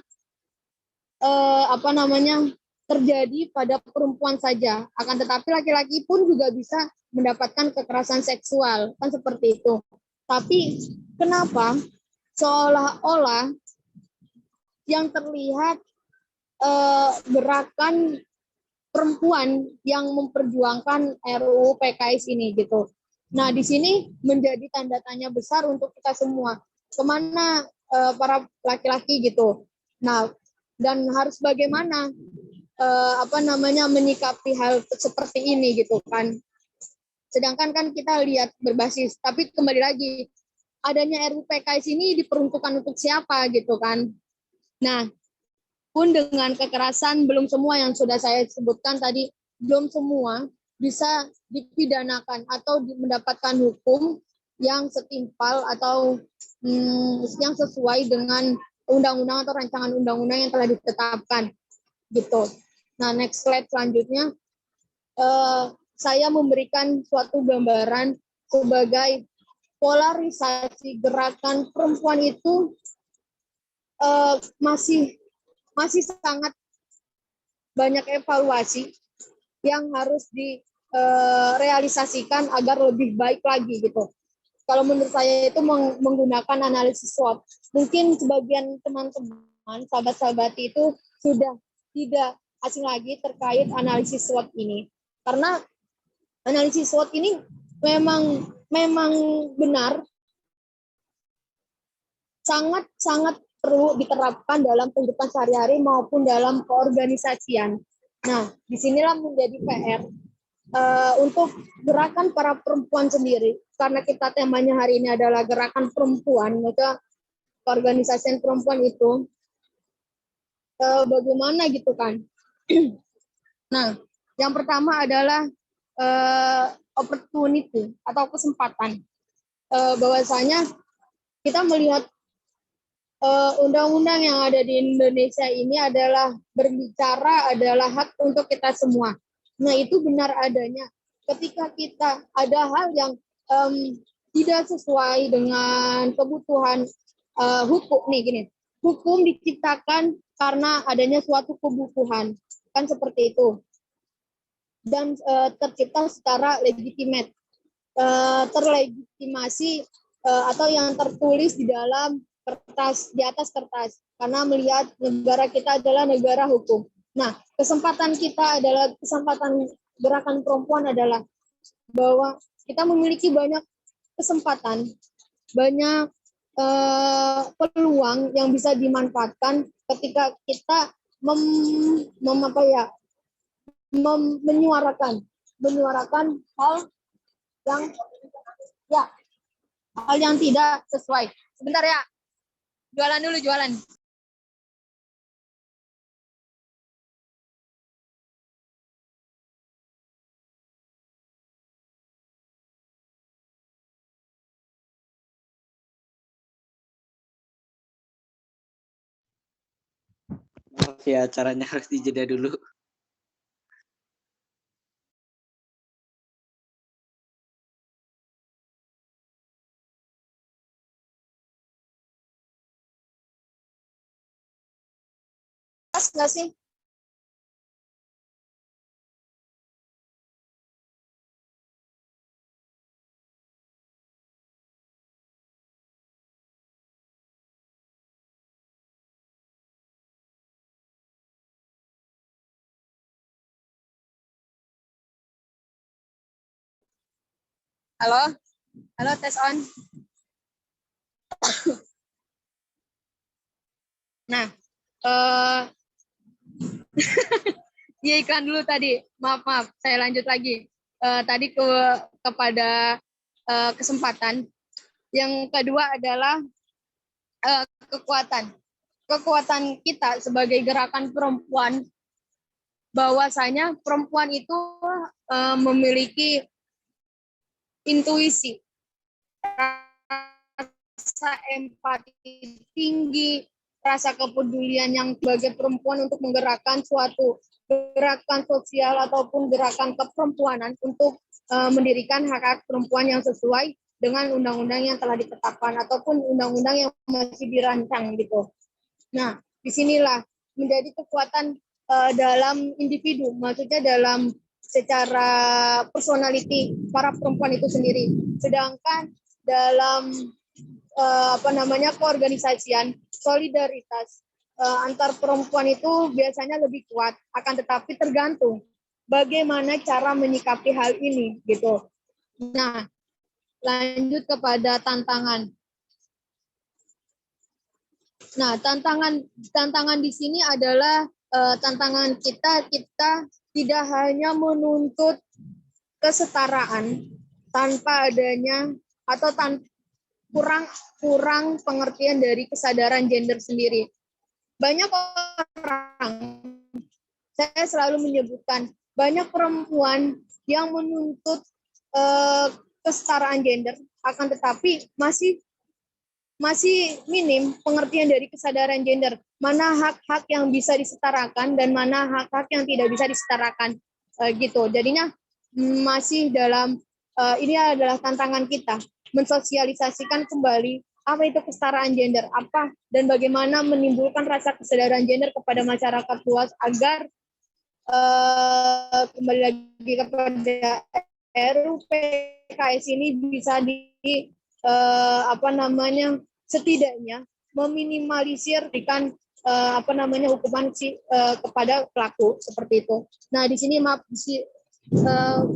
terjadi pada perempuan saja, akan tetapi laki-laki pun juga bisa mendapatkan kekerasan seksual, kan seperti itu. Tapi kenapa seolah-olah yang terlihat gerakan perempuan yang memperjuangkan RUU PKS ini gitu. Nah, di sini menjadi tanda tanya besar untuk kita semua. Kemana para laki-laki gitu. Nah, dan harus bagaimana menyikapi hal seperti ini gitu kan. Sedangkan kan kita lihat berbasis, tapi kembali lagi adanya RUU PKS ini diperuntukkan untuk siapa gitu kan. Nah, pun dengan kekerasan belum semua yang sudah saya sebutkan tadi, belum semua bisa dipidanakan atau mendapatkan hukum yang setimpal atau yang sesuai dengan undang-undang atau rancangan undang-undang yang telah ditetapkan gitu. Nah, next slide selanjutnya, saya memberikan suatu gambaran sebagai polarisasi gerakan perempuan itu masih sangat banyak evaluasi yang harus direalisasikan agar lebih baik lagi gitu. Kalau menurut saya itu menggunakan analisis SWOT. Mungkin sebagian teman-teman, sahabat-sahabat itu sudah tidak asing lagi terkait analisis SWOT ini. Karena analisis SWOT ini memang benar sangat perlu diterapkan dalam kehidupan sehari-hari maupun dalam keorganisasian. Nah, disinilah menjadi PR untuk gerakan para perempuan sendiri. Karena kita temanya hari ini adalah gerakan perempuan, maka keorganisasian perempuan itu bagaimana gitu kan. Nah, yang pertama adalah opportunity atau kesempatan. Bahwasanya kita melihat undang-undang yang ada di Indonesia ini adalah berbicara adalah hak untuk kita semua. Nah, itu benar adanya. Ketika kita ada hal yang tidak sesuai dengan kebutuhan hukum nih gini. Hukum diciptakan karena adanya suatu kebutuhan. Kan seperti itu. Dan tercipta secara legitimate. Terlegitimasi atau yang tertulis di dalam kertas, di atas kertas, karena melihat negara kita adalah negara hukum. Nah, kesempatan kita adalah kesempatan gerakan perempuan adalah bahwa kita memiliki banyak kesempatan, banyak peluang yang bisa dimanfaatkan ketika kita menyuarakan hal yang tidak sesuai. Sebentar ya. Jualan dulu, jualan. Maaf ya, acaranya harus dijeda dulu. Pas nggak sih? Halo? Halo, tes on. Nah, ya iklan dulu tadi. Maaf, saya lanjut lagi. Tadi kepada kesempatan. Yang kedua adalah kekuatan. Kekuatan kita sebagai gerakan perempuan, bahwasanya perempuan itu memiliki intuisi, rasa empati tinggi, rasa kepedulian yang sebagai perempuan untuk menggerakkan suatu gerakan sosial ataupun gerakan keperempuanan untuk mendirikan hak-hak perempuan yang sesuai dengan undang-undang yang telah ditetapkan ataupun undang-undang yang masih dirancang gitu. Nah, disinilah menjadi kekuatan dalam individu, maksudnya dalam secara personality para perempuan itu sendiri. Sedangkan dalam keorganisasian, solidaritas antar perempuan itu biasanya lebih kuat, akan tetapi tergantung bagaimana cara menyikapi hal ini gitu. Nah, lanjut kepada tantangan. Nah, tantangan di sini adalah tantangan kita tidak hanya menuntut kesetaraan tanpa adanya atau kurang pengertian dari kesadaran gender sendiri. Banyak orang, saya selalu menyebutkan, banyak perempuan yang menuntut kesetaraan gender, akan tetapi masih minim pengertian dari kesadaran gender. Mana hak-hak yang bisa disetarakan dan mana hak-hak yang tidak bisa disetarakan gitu. Jadinya masih dalam ini adalah tantangan kita mensosialisasikan kembali apa itu kesetaraan gender, apa dan bagaimana menimbulkan rasa kesadaran gender kepada masyarakat luas agar kembali lagi kepada RUU PKS ini bisa setidaknya meminimalisir hukuman kepada pelaku seperti itu. Nah, di sini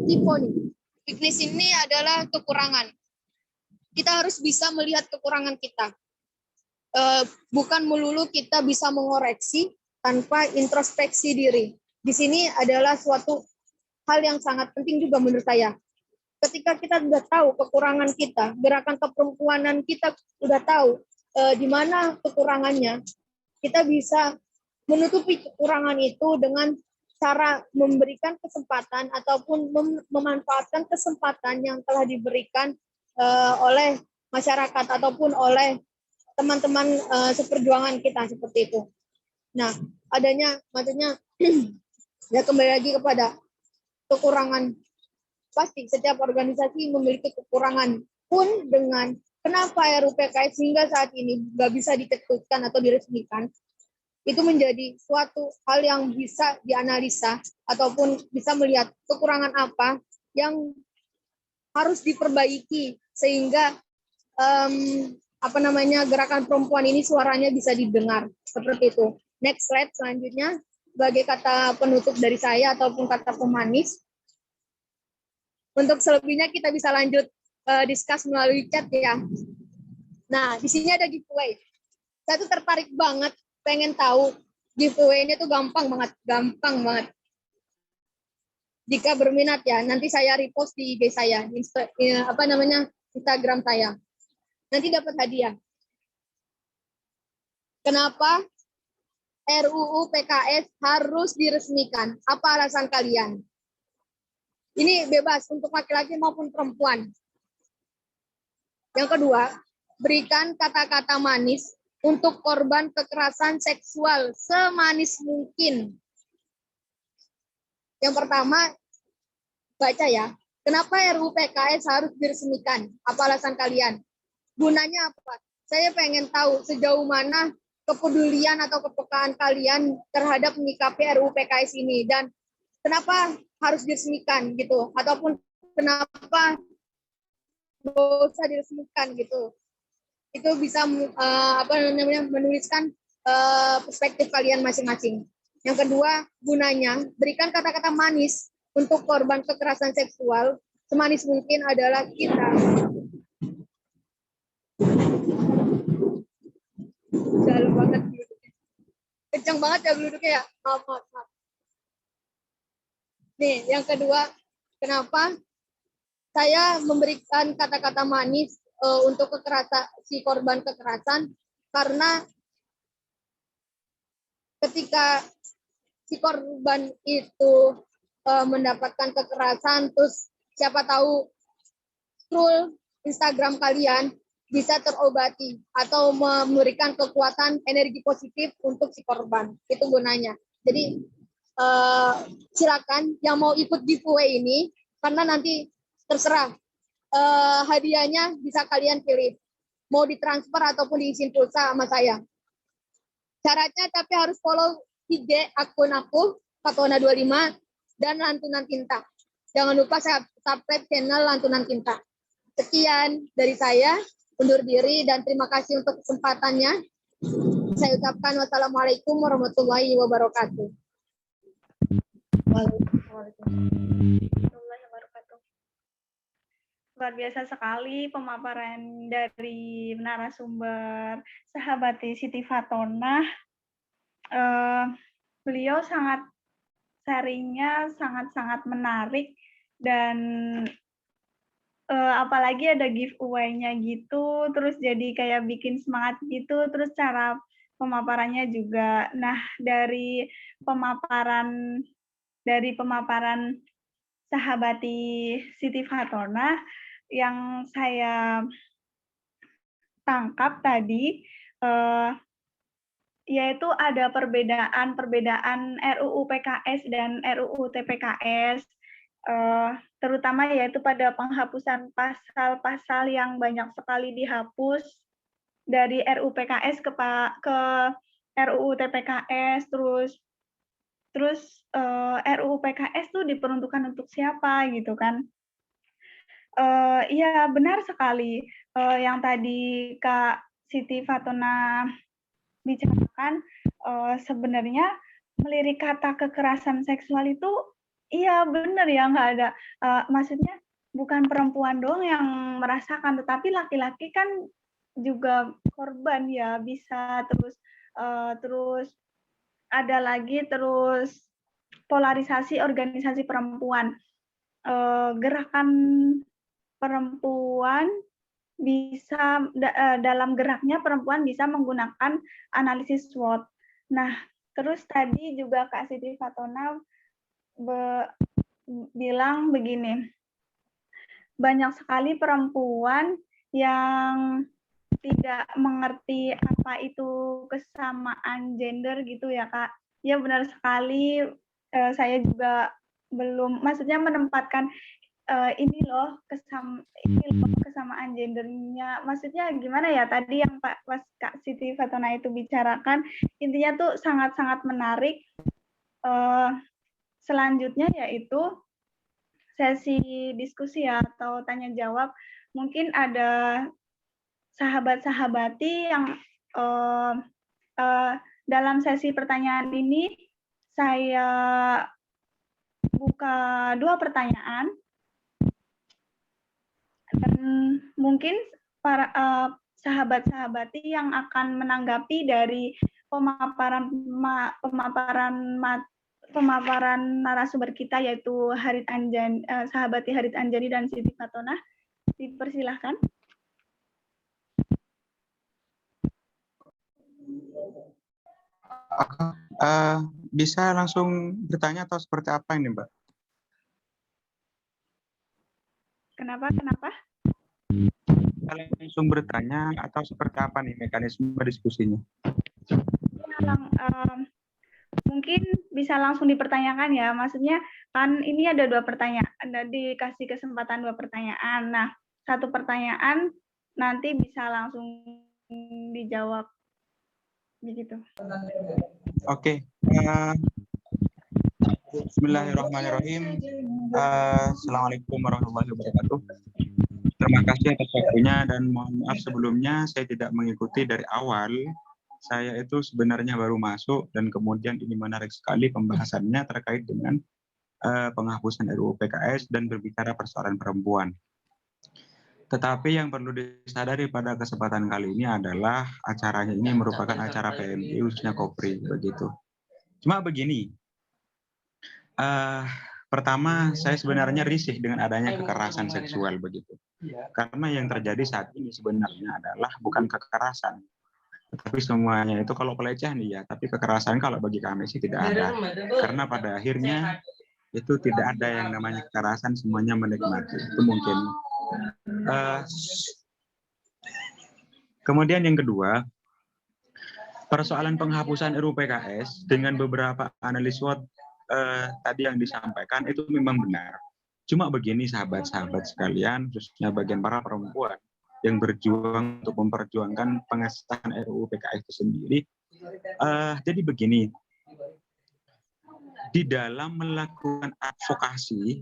tipe nih. Weakness ini adalah kekurangan. Kita harus bisa melihat kekurangan kita. Bukan melulu kita bisa mengoreksi tanpa introspeksi diri. Di sini adalah suatu hal yang sangat penting juga menurut saya. Ketika kita sudah tahu kekurangan kita, gerakan keperempuanan kita sudah tahu di mana kekurangannya, kita bisa menutupi kekurangan itu dengan cara memberikan kesempatan ataupun memanfaatkan kesempatan yang telah diberikan oleh masyarakat ataupun oleh teman-teman seperjuangan kita seperti itu. Nah, maksudnya ya kembali lagi kepada kekurangan. Pasti setiap organisasi memiliki kekurangan pun dengan kenapa RUU PKS hingga saat ini nggak bisa diketuskan atau diresmikan, itu menjadi suatu hal yang bisa dianalisa ataupun bisa melihat kekurangan apa yang harus diperbaiki sehingga gerakan perempuan ini suaranya bisa didengar seperti itu. Next slide selanjutnya sebagai kata penutup dari saya ataupun kata pemanis. Untuk selebihnya kita bisa lanjut discuss melalui chat ya. Nah, di sini ada giveaway. Saya tuh tertarik banget pengen tahu giveaway-nya tuh gampang banget. Jika berminat ya, nanti saya repost di IG saya, Instagram saya. Nanti dapat hadiah. Kenapa RUU PKS harus diresmikan? Apa alasan kalian? Ini bebas untuk laki-laki maupun perempuan. Yang kedua, berikan kata-kata manis untuk korban kekerasan seksual semanis mungkin. Yang pertama, baca ya. Kenapa RUU PKS harus diresmikan? Apa alasan kalian? Gunanya apa? Saya pengen tahu sejauh mana kepedulian atau kepekaan kalian terhadap menyikapi RUU PKS ini dan kenapa harus diresmikan gitu, ataupun kenapa nggak usah diresmikan gitu. Itu bisa menuliskan perspektif kalian masing-masing. Yang kedua, gunanya berikan kata-kata manis untuk korban kekerasan seksual semanis mungkin adalah kita. Dalam banget geluduknya. Kencang banget ya geluduknya ya. Maaf. Nih, yang kedua, kenapa saya memberikan kata-kata manis untuk si korban kekerasan? Karena ketika si korban itu mendapatkan kekerasan, terus siapa tahu scroll Instagram kalian bisa terobati atau memberikan kekuatan energi positif untuk si korban. Itu gunanya. Jadi silakan yang mau ikut giveaway ini, karena nanti terserah hadiahnya bisa kalian pilih mau ditransfer ataupun diisiin pulsa sama saya. Syaratnya tapi harus follow IG akun aku Fatona25 dan Lantunan Tinta. Jangan lupa subscribe channel Lantunan Tinta. Sekian dari saya, undur diri dan terima kasih untuk kesempatannya. Saya ucapkan wassalamualaikum warahmatullahi wabarakatuh. Waalaikumsalam warahmatullahi wabarakatuh. Luar biasa sekali pemaparan dari narasumber sahabati Siti Fatonah. Beliau sharingnya sangat-sangat menarik dan apalagi ada giveaway-nya gitu, terus jadi kayak bikin semangat gitu, terus cara pemaparannya juga. Nah, dari pemaparan sahabati Siti Fatonah yang saya tangkap tadi, yaitu ada perbedaan RUU PKS dan RUU TPKS, terutama yaitu pada penghapusan pasal-pasal yang banyak sekali dihapus dari RUU PKS ke RUU TPKS, terus RUU PKS tuh diperuntukkan untuk siapa gitu kan? Iya benar sekali yang tadi Kak Siti Fatonah bicarakan, sebenarnya melirik kata kekerasan seksual itu iya benar ya, nggak ada maksudnya bukan perempuan doang yang merasakan, tetapi laki-laki kan juga korban ya, bisa terus ada lagi terus polarisasi organisasi perempuan, gerakan perempuan bisa dalam geraknya perempuan bisa menggunakan analisis SWOT. Nah, terus tadi juga Kak Siti Fatonah bilang begini, banyak sekali perempuan yang tidak mengerti apa itu kesamaan gender gitu ya Kak. Ya benar sekali, saya juga belum, maksudnya menempatkan ini loh kesamaan gendernya, maksudnya gimana ya tadi yang pas Kak Siti Fatonah itu bicarakan, intinya tuh sangat-sangat menarik. Selanjutnya yaitu sesi diskusi ya, atau tanya jawab. Mungkin ada sahabat-sahabati yang dalam sesi pertanyaan ini saya buka 2 pertanyaan. Dan mungkin para sahabat-sahabati yang akan menanggapi dari pemaparan narasumber kita, yaitu sahabati Harit Anjani dan Siti Fatonah, dipersilahkan. Bisa langsung bertanya atau seperti apa ini, Mbak? Kenapa? Langsung bertanya atau seperti apa nih mekanisme diskusinya? Mungkin bisa langsung dipertanyakan ya, maksudnya kan ini ada 2 pertanyaan, dikasih kesempatan 2 pertanyaan. Nah, 1 pertanyaan nanti bisa langsung dijawab begitu. Oke. Bismillahirrahmanirrahim. Assalamualaikum warahmatullahi wabarakatuh. Terima kasih atas waktunya dan mohon maaf sebelumnya saya tidak mengikuti dari awal. Saya itu sebenarnya baru masuk dan kemudian ini menarik sekali pembahasannya terkait dengan penghapusan RUU PKS dan berbicara persoalan perempuan. Tetapi yang perlu disadari pada kesempatan kali ini adalah acaranya ini merupakan acara PMI khususnya Kopri begitu. Cuma begini, pertama saya sebenarnya risih dengan adanya kekerasan seksual begitu. Karena yang terjadi saat ini sebenarnya adalah bukan kekerasan, tetapi semuanya itu kalau pelecehan iya, tapi kekerasan kalau bagi kami sih tidak ada. Karena pada akhirnya itu tidak ada yang namanya kekerasan, semuanya menikmati. Itu mungkin. Kemudian yang kedua, persoalan penghapusan RUU PKS dengan beberapa analis SWOT tadi yang disampaikan itu memang benar. Cuma begini sahabat-sahabat sekalian, khususnya bagian para perempuan yang berjuang untuk memperjuangkan pengesahan RUU PKS itu sendiri. Jadi begini, di dalam melakukan advokasi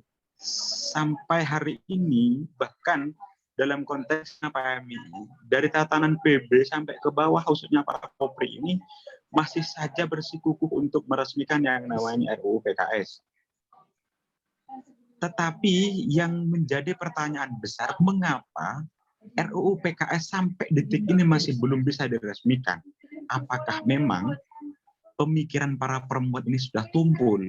sampai hari ini, bahkan dalam konteks PMI, dari tatanan PB sampai ke bawah, khususnya para Kopri ini, masih saja bersikukuh untuk meresmikan yang namanya RUU PKS. Tetapi yang menjadi pertanyaan besar, mengapa RUU PKS sampai detik ini masih belum bisa diresmikan? Apakah memang pemikiran para perempuan ini sudah tumpul?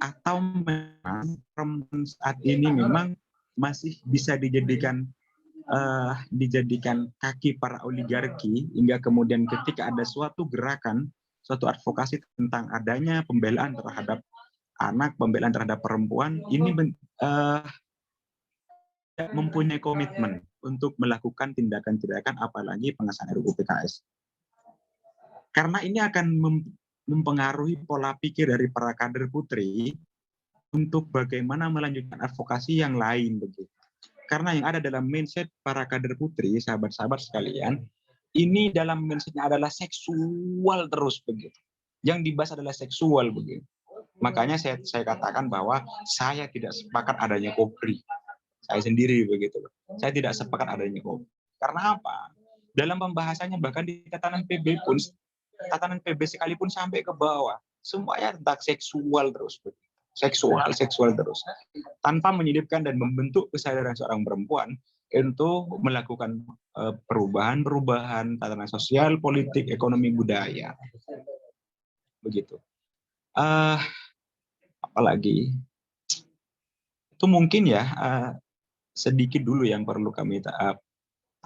Atau memang perempuan saat ini memang masih bisa dijadikan kaki para oligarki, hingga kemudian ketika ada suatu gerakan, suatu advokasi tentang adanya pembelaan terhadap anak, pembelaan terhadap perempuan, ini mempunyai komitmen untuk melakukan tindakan-tindakan apalagi pengesahan RUU PKS. Karena ini akan mempengaruhi pola pikir dari para kader putri untuk bagaimana melanjutkan advokasi yang lain begitu. Karena yang ada dalam mindset para kader putri, sahabat-sahabat sekalian, ini dalam mindsetnya adalah seksual terus begitu. Yang dibahas adalah seksual begitu. Makanya saya katakan bahwa saya tidak sepakat adanya KOPRI. Saya sendiri begitu. Saya tidak sepakat adanya KOPRI. Karena apa? Dalam pembahasannya bahkan di tatanan PB pun, tatanan PB sekalipun sampai ke bawah, semuanya tentang seksual terus begitu. Seksual terus. Tanpa menyelipkan dan membentuk kesadaran seorang perempuan untuk melakukan perubahan tatanan sosial, politik, ekonomi, budaya. Begitu. Apalagi itu mungkin ya sedikit dulu yang perlu kami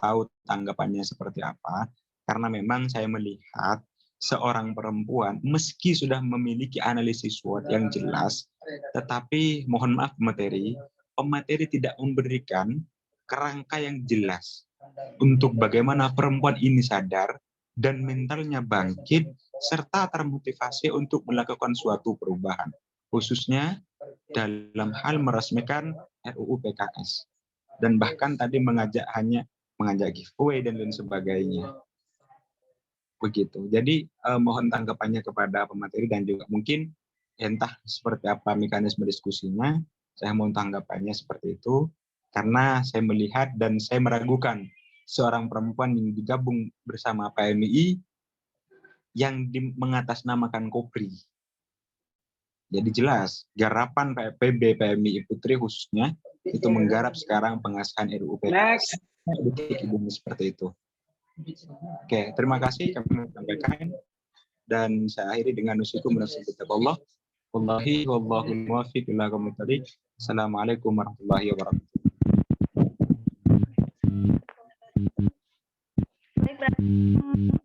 tahu tanggapannya seperti apa, karena memang saya melihat seorang perempuan meski sudah memiliki analisis SWOT yang jelas, tetapi mohon maaf pemateri tidak memberikan kerangka yang jelas untuk bagaimana perempuan ini sadar dan mentalnya bangkit serta termotivasi untuk melakukan suatu perubahan, khususnya dalam hal meresmikan RUU PKS. Dan bahkan tadi mengajak giveaway dan lain sebagainya. Begitu. Jadi mohon tanggapannya kepada pemateri dan juga mungkin entah seperti apa mekanisme diskusinya, saya mohon tanggapannya seperti itu, karena saya melihat dan saya meragukan seorang perempuan yang digabung bersama PMI yang mengatasnamakan KOPRI. Jadi jelas, garapan PB PMI Putri khususnya itu menggarap sekarang pengesahan RUU PKS. Seperti itu. Oke, terima kasih kami sampaikan dan saya akhiri dengan nusyukur menasihatiullah. Wallahi wallahul muwaffiq ila aqwamit thoriq. Assalamualaikum warahmatullahi wabarakatuh.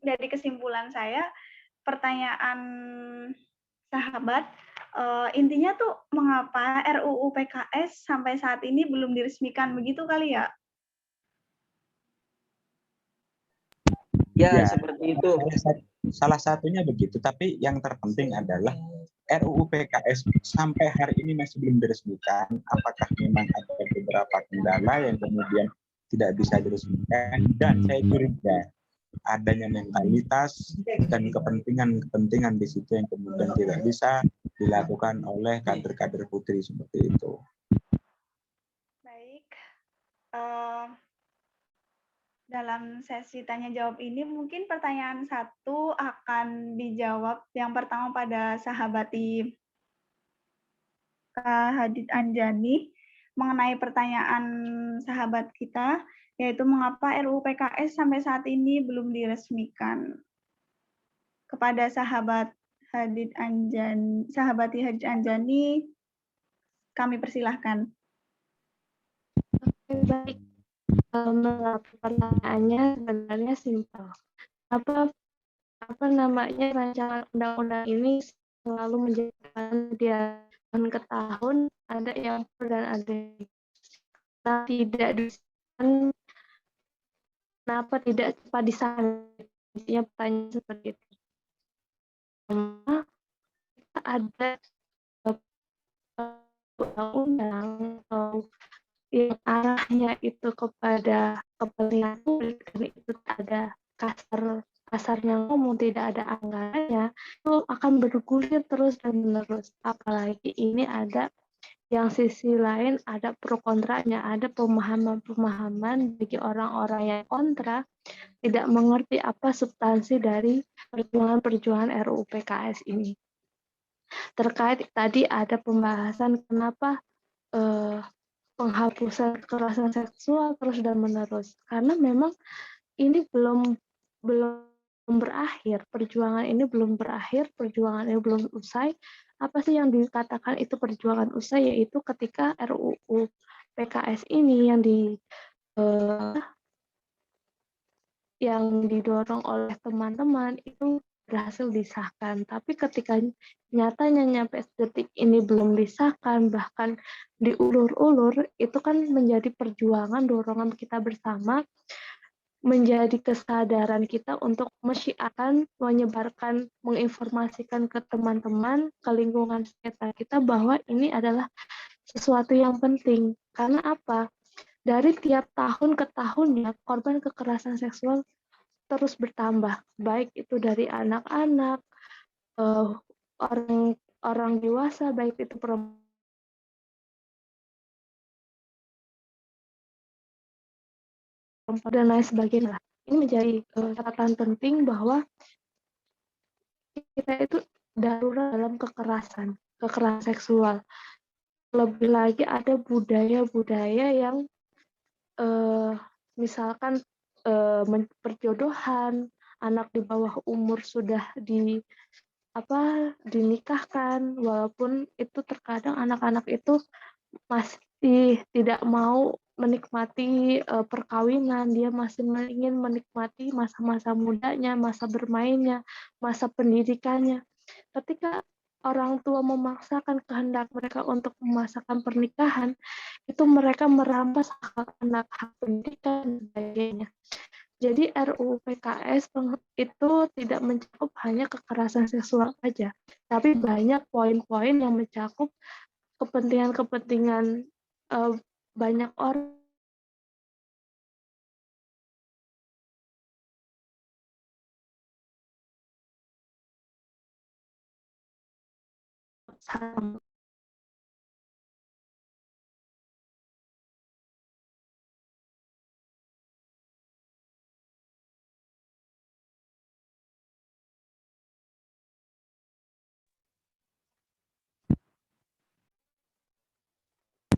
Dari kesimpulan saya, pertanyaan sahabat, intinya tuh mengapa RUU PKS sampai saat ini belum diresmikan, begitu kali ya? Ya, seperti itu. Salah satunya begitu, tapi yang terpenting adalah RUU PKS sampai hari ini masih belum diresmikan. Apakah memang ada beberapa kendala yang kemudian tidak bisa diresmikan, dan saya curiga adanya mentalitas dan kepentingan di situ yang kemudian tidak bisa dilakukan oleh kader-kader putri seperti itu. Baik. Dalam sesi tanya jawab ini mungkin pertanyaan satu akan dijawab yang pertama pada sahabati Kak Hadid Anjani mengenai pertanyaan sahabat kita, yaitu mengapa RUU PKS sampai saat ini belum diresmikan. Kepada sahabati Hadid Anjani, kami persilahkan. Baik. Pertanyaannya sebenarnya simpel. Apa namanya rancangan undang-undang ini selalu menjadikan dia tahun ke tahun ada yang pro dan ada yang tidak disahkan. Kenapa tidak cepat disahkan? Pertanyaan seperti itu. Ada undang-undang yang arahnya itu kepada kepentingan publik, dan itu ada kasarnya ngomong, tidak ada anggarannya, itu akan bergulir terus dan menerus. Apalagi ini ada yang sisi lain, ada pro kontranya, ada pemahaman bagi orang-orang yang kontra, tidak mengerti apa substansi dari perjuangan RUU PKS ini. terkait tadi ada pembahasan kenapa penghapusan kekerasan seksual terus dan menerus, karena memang ini belum berakhir, perjuangan ini belum berakhir, perjuangan ini belum usai. Apa sih yang dikatakan itu perjuangan usai, yaitu ketika RUU PKS ini yang didorong oleh teman-teman itu berhasil disahkan. Tapi ketika nyatanya nyampe detik ini belum disahkan, bahkan diulur-ulur, itu kan menjadi perjuangan dorongan kita bersama, menjadi kesadaran kita untuk mensyiarkan, menyebarkan, menginformasikan ke teman-teman, ke lingkungan sekitar kita bahwa ini adalah sesuatu yang penting. Karena apa? Dari tiap tahun ke tahunnya, korban kekerasan seksual terus bertambah, baik itu dari anak-anak, orang dewasa, baik itu perempuan dan lain sebagainya. Ini menjadi catatan penting bahwa kita itu darurat dalam kekerasan seksual. Lebih lagi ada budaya-budaya yang misalkan perjodohan, anak di bawah umur sudah dinikahkan, walaupun itu terkadang anak-anak itu masih tidak mau menikmati perkawinan, dia masih ingin menikmati masa-masa mudanya, masa bermainnya, masa pendidikannya. Ketika orang tua memaksakan kehendak mereka untuk memasakkan pernikahan, itu mereka merampas hak anak, hak pendidikan, dan sebagainya. Jadi RUU PKS itu tidak mencakup hanya kekerasan seksual saja, tapi banyak poin-poin yang mencakup kepentingan-kepentingan banyak orang.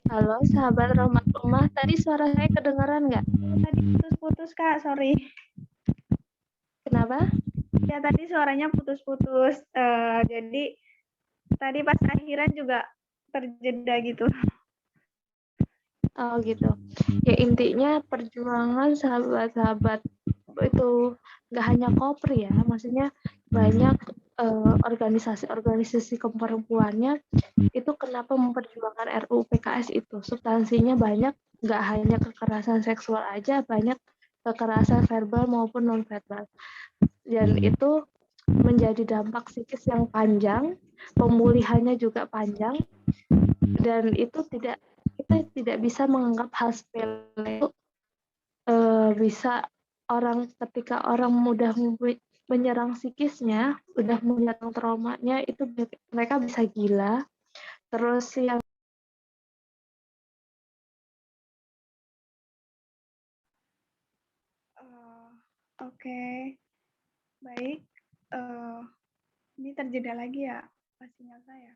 Halo, sahabat Rahmat Rumah, tadi suara saya kedengaran nggak? Tadi putus-putus, Kak, sorry. Kenapa? Ya, tadi suaranya putus-putus. Jadi, tadi pas akhiran juga terjeda gitu. Oh gitu. Ya intinya perjuangan sahabat-sahabat itu nggak hanya Kopri ya, maksudnya banyak organisasi-organisasi keperempuannya itu kenapa memperjuangkan RUU PKS itu. Substansinya banyak, nggak hanya kekerasan seksual aja, banyak kekerasan verbal maupun non verbal. Dan itu menjadi dampak psikis yang panjang, pemulihannya juga panjang, dan itu kita tidak bisa menganggap hal sepele itu bisa ketika orang mudah menyerang psikisnya, udah menyerang traumanya, itu mereka bisa gila. Terus yang Oke, baik. Ini terjeda lagi ya pastinya saya.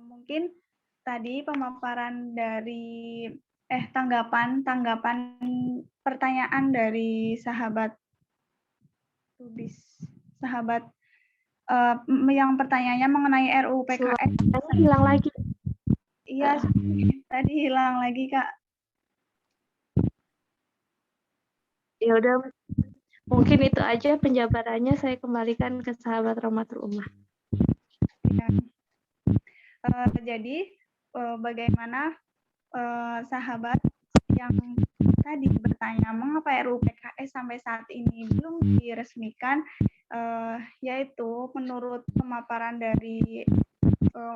Mungkin tadi pemaparan dari tanggapan pertanyaan dari sahabat sahabat yang pertanyaannya mengenai RUU PKS. Hilang lagi. Iya, tadi hilang lagi, Kak. Ya udah, mungkin itu aja penjabarannya, saya kembalikan ke sahabat Rahmatul Ummah. Ya. Jadi bagaimana sahabat yang tadi bertanya mengapa RUU PKS sampai saat ini belum diresmikan, yaitu menurut pemaparan dari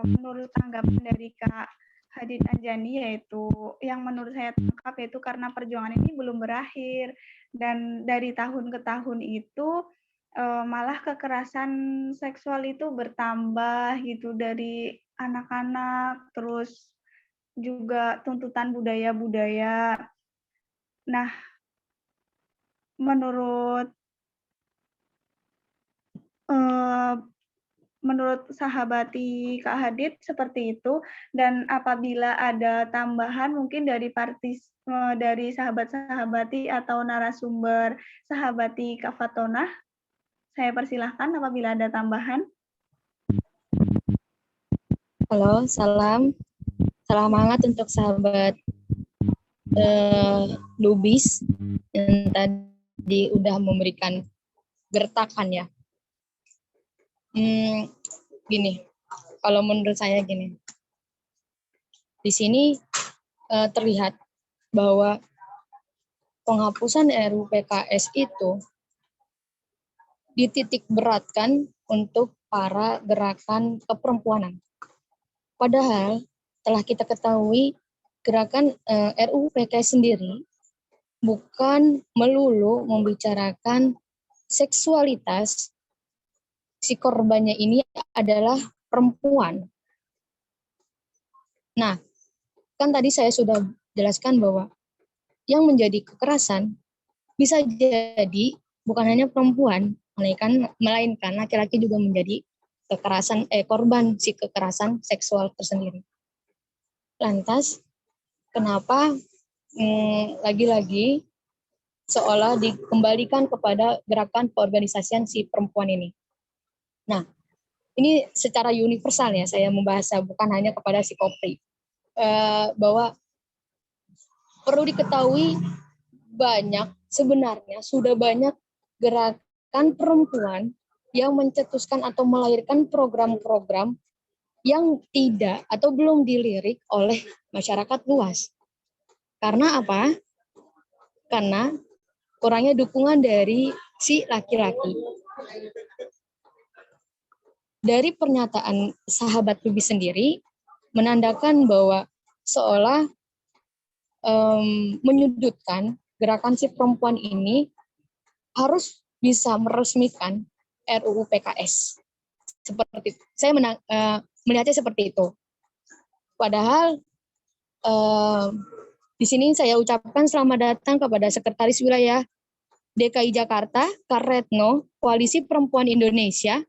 menurut tanggapan dari Kak Hadid Anjani, yaitu yang menurut saya tangkap yaitu karena perjuangan ini belum berakhir, dan dari tahun ke tahun itu malah kekerasan seksual itu bertambah gitu dari anak-anak, terus juga tuntutan budaya-budaya. Nah, menurut menurut sahabati Kak Hadid seperti itu, dan apabila ada tambahan mungkin dari dari sahabat-sahabati atau narasumber sahabati Kak Fatonah, saya persilahkan apabila ada tambahan. Halo, salam hangat untuk sahabat Lubis yang tadi udah memberikan gertakan ya. Gini, kalau menurut saya gini, di sini terlihat bahwa penghapusan RUU PKS itu dititik beratkan untuk para gerakan keperempuanan. Padahal telah kita ketahui gerakan RUU PKS sendiri bukan melulu membicarakan seksualitas. Si korbannya ini adalah perempuan. Nah, kan tadi saya sudah jelaskan bahwa yang menjadi kekerasan bisa jadi bukan hanya perempuan, melainkan laki-laki juga menjadi korban si kekerasan seksual tersendiri. Lantas, kenapa lagi-lagi seolah dikembalikan kepada gerakan keorganisasian si perempuan ini? Nah, ini secara universal ya, saya membahas bukan hanya kepada si Kopri. Bahwa perlu diketahui sebenarnya sudah banyak gerakan perempuan yang mencetuskan atau melahirkan program-program yang tidak atau belum dilirik oleh masyarakat luas. Karena apa? Karena kurangnya dukungan dari si laki-laki. Dari pernyataan sahabat Lubis sendiri menandakan bahwa seolah menyudutkan gerakan si perempuan ini harus bisa meresmikan RUU PKS. Seperti itu. Saya melihatnya seperti itu. Padahal di sini saya ucapkan selamat datang kepada Sekretaris Wilayah DKI Jakarta, Kak Retno, Koalisi Perempuan Indonesia,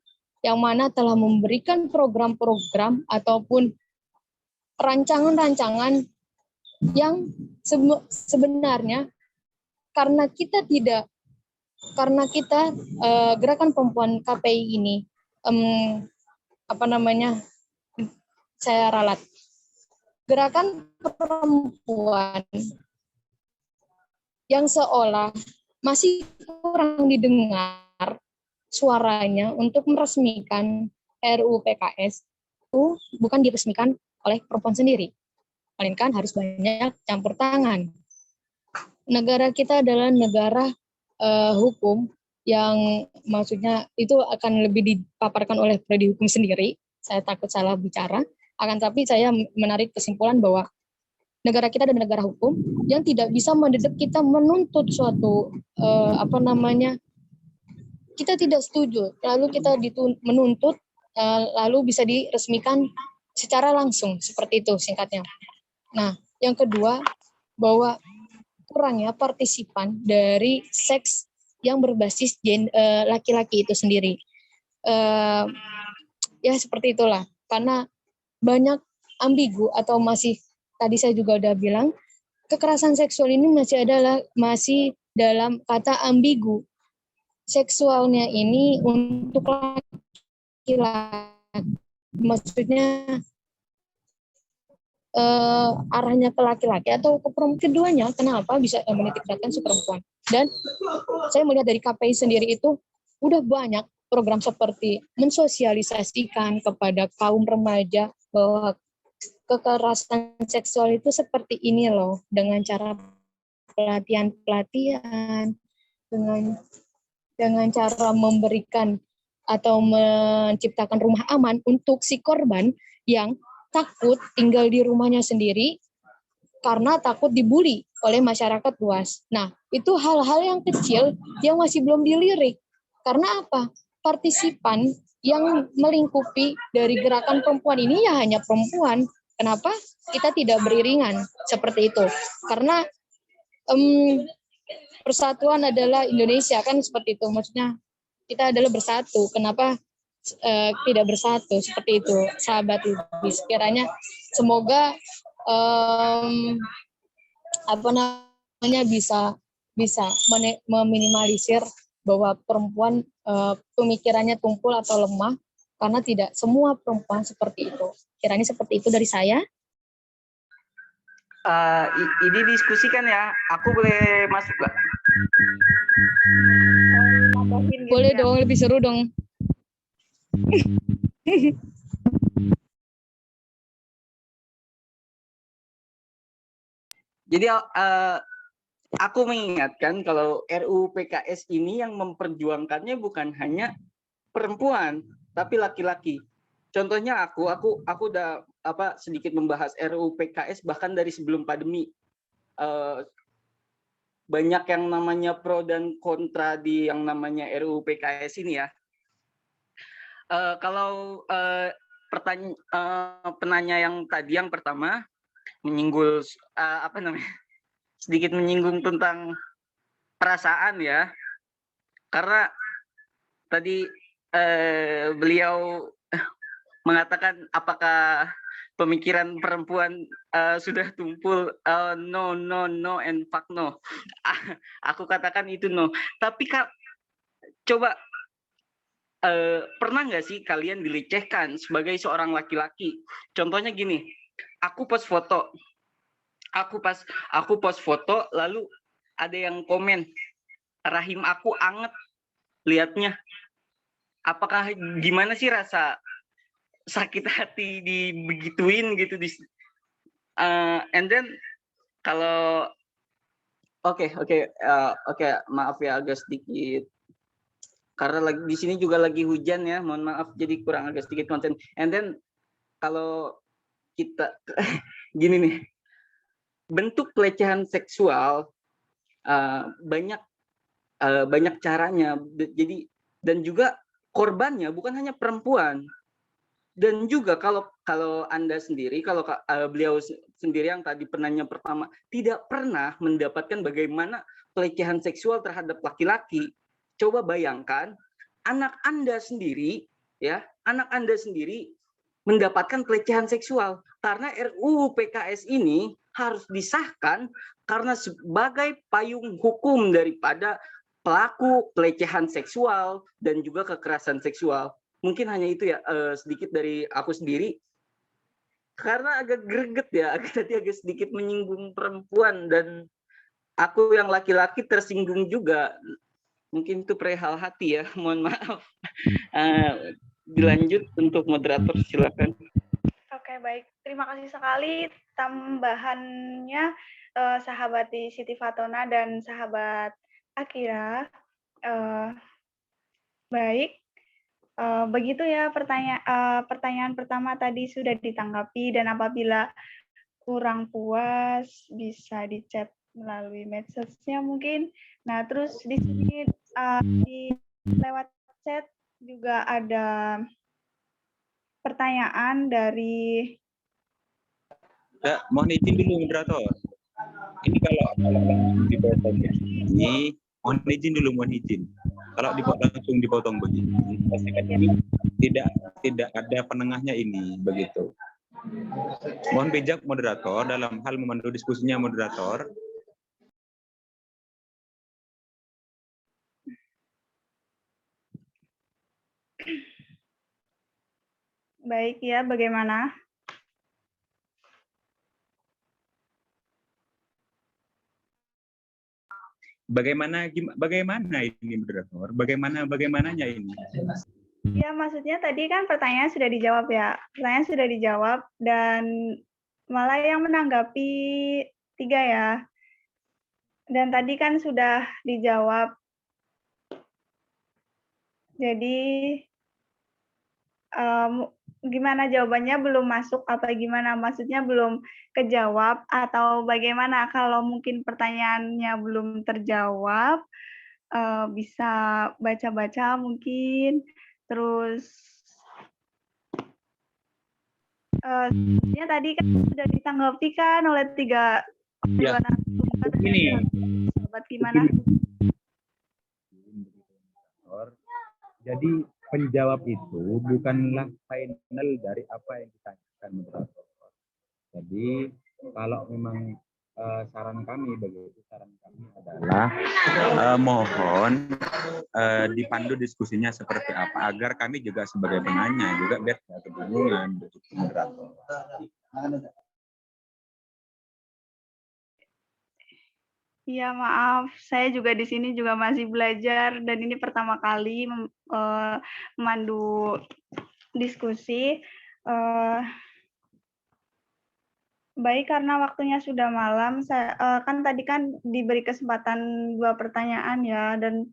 yang mana telah memberikan program-program ataupun rancangan-rancangan yang sebenarnya karena kita gerakan perempuan KPI ini saya ralat gerakan perempuan yang seolah masih kurang didengar suaranya untuk meresmikan RUU PKS itu bukan diresmikan oleh perempuan sendiri, melainkan harus banyak campur tangan. Negara kita adalah negara hukum yang maksudnya itu akan lebih dipaparkan oleh prodi hukum sendiri. Saya takut salah bicara, akan tapi saya menarik kesimpulan bahwa negara kita adalah negara hukum yang tidak bisa mendesak kita menuntut suatu kita tidak setuju, lalu kita menuntut, lalu bisa diresmikan secara langsung, seperti itu singkatnya. Nah, yang kedua, bahwa kurangnya partisipan dari seks yang berbasis laki-laki itu sendiri. Ya, seperti itulah, karena banyak ambigu atau masih, tadi saya juga udah bilang, kekerasan seksual ini masih dalam kata ambigu. Seksualnya ini untuk laki-laki, maksudnya arahnya ke laki-laki atau ke perempuan, keduanya, kenapa bisa menitikberatkan si perempuan. Dan saya melihat dari KPI sendiri itu udah banyak program seperti mensosialisasikan kepada kaum remaja bahwa kekerasan seksual itu seperti ini loh, dengan cara pelatihan, dengan cara memberikan atau menciptakan rumah aman untuk si korban yang takut tinggal di rumahnya sendiri karena takut dibully oleh masyarakat luas. Nah, itu hal-hal yang kecil yang masih belum dilirik. Karena apa? Partisipan yang melingkupi dari gerakan perempuan ini ya hanya perempuan. Kenapa kita tidak beriringan seperti itu? Karena persatuan adalah Indonesia, kan seperti itu. Maksudnya kita adalah bersatu. Kenapa tidak bersatu seperti itu, sahabat Lubis. Kiranya semoga bisa meminimalisir bahwa perempuan pemikirannya tumpul atau lemah, karena tidak semua perempuan seperti itu. Kiranya seperti itu dari saya. Ini diskusikan ya. Aku boleh masuk nggak? Boleh dong, lebih seru dong. Jadi aku mengingatkan kalau RUU PKS ini yang memperjuangkannya bukan hanya perempuan, tapi laki-laki. Contohnya aku udah sedikit membahas RUU PKS bahkan dari sebelum pandemi. Banyak yang namanya pro dan kontra di yang namanya RUU PKS ini ya. Kalau penanya yang tadi yang pertama menyinggung sedikit menyinggung tentang perasaan ya, karena tadi beliau mengatakan apakah pemikiran perempuan sudah tumpul, no and fuck no. Aku katakan itu no. Tapi coba pernah nggak sih kalian dilecehkan sebagai seorang laki-laki? Contohnya gini, aku post foto lalu ada yang komen, rahim aku anget liatnya. Apakah gimana sih rasa sakit hati dibegituin gitu and then kalau oke, maaf ya agak sedikit karena di sini juga lagi hujan ya, mohon maaf jadi kurang agak sedikit konten. And then kalau kita gini nih, bentuk pelecehan seksual banyak caranya, jadi dan juga korbannya bukan hanya perempuan. Dan juga kalau Anda sendiri, kalau beliau sendiri yang tadi penanya pertama tidak pernah mendapatkan bagaimana pelecehan seksual terhadap laki-laki, coba bayangkan anak Anda sendiri mendapatkan pelecehan seksual, karena RUU PKS ini harus disahkan karena sebagai payung hukum daripada pelaku pelecehan seksual dan juga kekerasan seksual. Mungkin hanya itu ya, sedikit dari aku sendiri. Karena agak greget ya, tadi agak sedikit menyinggung perempuan dan aku yang laki-laki tersinggung juga. Mungkin itu perihal hati ya, mohon maaf. Dilanjut untuk moderator, silakan. Oke, baik. Terima kasih sekali tambahannya sahabat Siti Fatona dan sahabat Akira. Baik. Begitu ya pertanyaan pertama tadi sudah ditanggapi, dan apabila kurang puas bisa di-chat melalui medsos-nya mungkin. Nah, terus di sini di lewat chat juga ada pertanyaan dari mohon izin dulu moderator. Ini kalau dipotong ini, mohon izin dulu, mohon izin. Kalau langsung dipotong begini, tidak ada penengahnya ini begitu. Mohon bijak moderator dalam hal memandu diskusinya moderator. baik ya, bagaimana? Bagaimana ini moderator? Bagaimananya ini? Ya, maksudnya tadi kan pertanyaan sudah dijawab ya. Pertanyaan sudah dijawab dan malah yang menanggapi 3 ya. Dan tadi kan sudah dijawab. Jadi gimana jawabannya belum masuk apa gimana? Maksudnya belum kejawab atau bagaimana? Kalau mungkin pertanyaannya belum terjawab, bisa baca-baca mungkin. Terus tadi kan sudah ditanggapi kan oleh 3 ya. Ini gimana? Jadi penjawab itu bukanlah final dari apa yang ditanyakan moderator. Jadi kalau memang saran kami adalah mohon dipandu diskusinya seperti apa agar kami juga sebagai penanya juga biar tidak kebingungan moderator. Iya, maaf, saya juga di sini juga masih belajar dan ini pertama kali memandu diskusi. Baik, karena waktunya sudah malam, kan tadi kan diberi kesempatan 2 pertanyaan ya, dan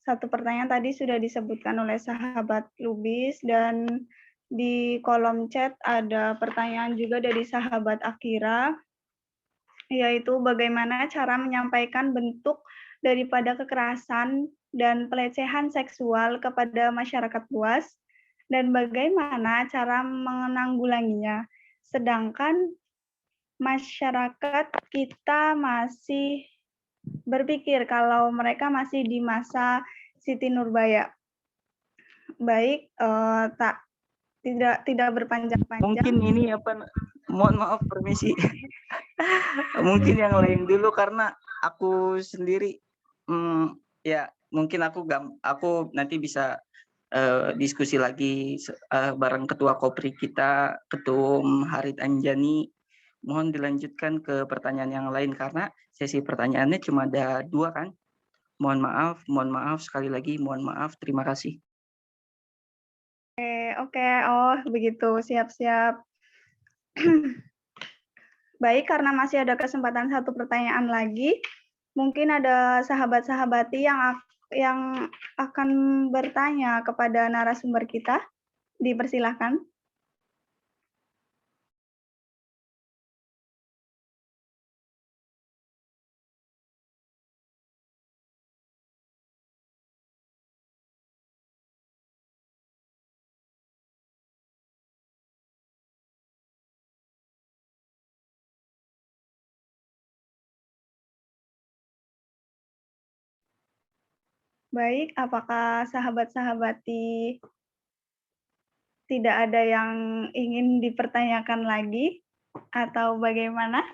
1 pertanyaan tadi sudah disebutkan oleh sahabat Lubis, dan di kolom chat ada pertanyaan juga dari sahabat Akira, yaitu bagaimana cara menyampaikan bentuk daripada kekerasan dan pelecehan seksual kepada masyarakat luas, dan bagaimana cara menanggulanginya. Sedangkan masyarakat kita masih berpikir kalau mereka masih di masa Siti Nurbaya. Baik, tidak berpanjang-panjang. Mungkin ini mohon maaf permisi. Mungkin yang lain dulu karena aku sendiri ya mungkin aku nanti bisa diskusi lagi bareng ketua Kopri kita, Ketum Harit Anjani. Mohon dilanjutkan ke pertanyaan yang lain karena sesi pertanyaannya cuma ada 2 kan. Mohon maaf sekali lagi, mohon maaf, terima kasih. Oke, oh begitu, siap-siap. Baik, karena masih ada kesempatan 1 pertanyaan lagi, mungkin ada sahabat-sahabati yang akan bertanya kepada narasumber kita, dipersilahkan. Baik, apakah sahabat-sahabati tidak ada yang ingin dipertanyakan lagi atau bagaimana?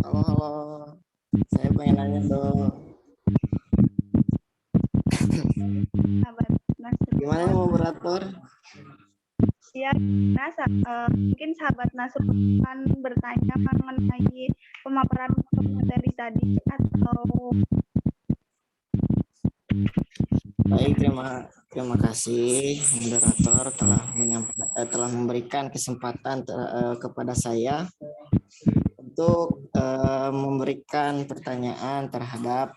Halo, saya pengen nanya dong. Gimana moderator? Ya, mungkin sahabat Nasr akan bertanya mengenai pemaparan materi tadi atau. Baik, terima kasih moderator telah memberikan kesempatan kepada saya untuk memberikan pertanyaan terhadap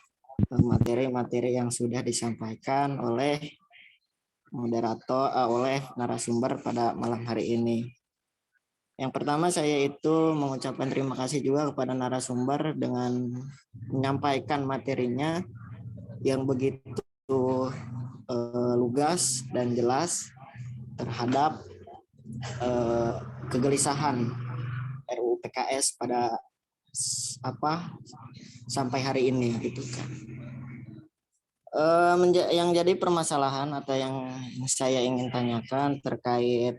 materi-materi yang sudah disampaikan oleh moderator oleh narasumber pada malam hari ini. Yang pertama saya itu mengucapkan terima kasih juga kepada narasumber dengan menyampaikan materinya yang begitu lugas dan jelas terhadap kegelisahan RUU PKS pada sampai hari ini gitu kan. Yang jadi permasalahan atau yang saya ingin tanyakan terkait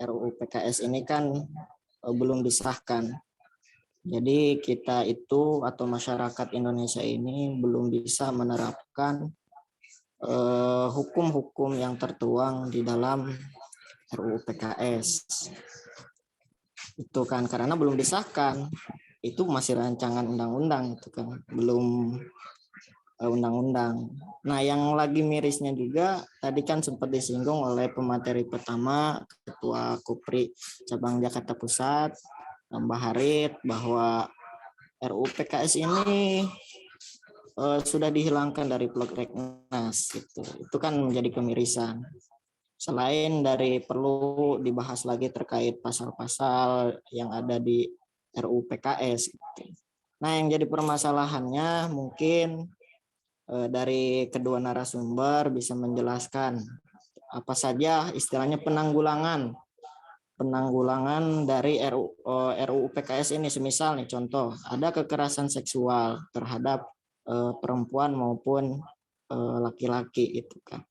RUU PKS ini kan belum disahkan. Jadi kita itu atau masyarakat Indonesia ini belum bisa menerapkan hukum-hukum yang tertuang di dalam RUU PKS. Itu kan karena belum disahkan. Itu masih rancangan undang-undang itu kan, belum undang-undang. Nah, yang lagi mirisnya juga tadi kan sempat disinggung oleh pemateri pertama Ketua Kopri Cabang Jakarta Pusat, Mbak Harit, bahwa RUU PKS ini sudah dihilangkan dari prolegnas gitu. Itu kan menjadi kemirisan. Selain dari perlu dibahas lagi terkait pasal-pasal yang ada di RUU PKS gitu. Nah, yang jadi permasalahannya mungkin dari kedua narasumber bisa menjelaskan apa saja istilahnya penanggulangan dari RUU PKS ini. Semisal nih contoh, ada kekerasan seksual terhadap perempuan maupun laki-laki gitu kan.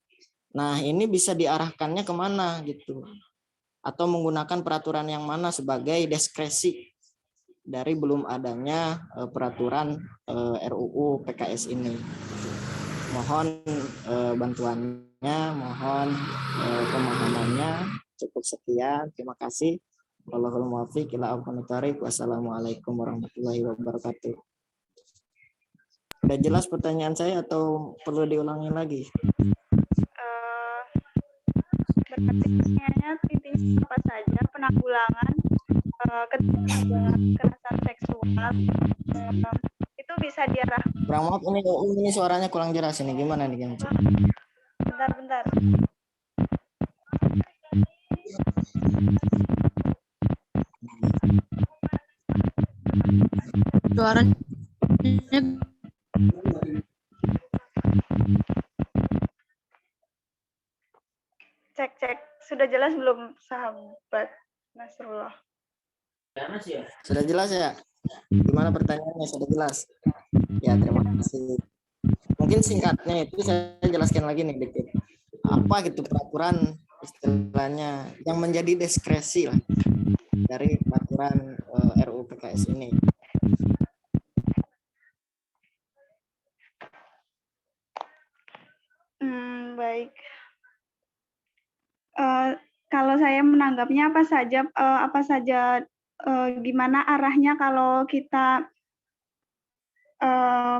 Nah, ini bisa diarahkannya kemana gitu, atau menggunakan peraturan yang mana sebagai diskresi dari belum adanya peraturan RUU PKS ini. Mohon bantuannya, mohon pemahamannya. Cukup sekian, terima kasih. Wallahul muwaffiq ila aqwamit thoriq. Wassalamualaikum warahmatullahi wabarakatuh. Udah jelas pertanyaan saya atau perlu diulangi lagi? Berarti pertanyaannya intinya apa saja penanggulangan ketika ada kekerasan seksual itu bisa diarahkan. Kurang maaf, ini suaranya kurang jelas ini, gimana nih Genco? Bentar. Suaranya cek sudah jelas belum sahabat Nasrullah? Sudah jelas ya? Gimana pertanyaannya, sudah jelas? Ya, terima kasih. Mungkin singkatnya itu saya jelaskan lagi nih dikit. Apa gitu peraturan istilahnya yang menjadi diskresi lah dari peraturan RUU PKS ini. Baik. Kalau saya menanggapnya apa saja gimana arahnya kalau kita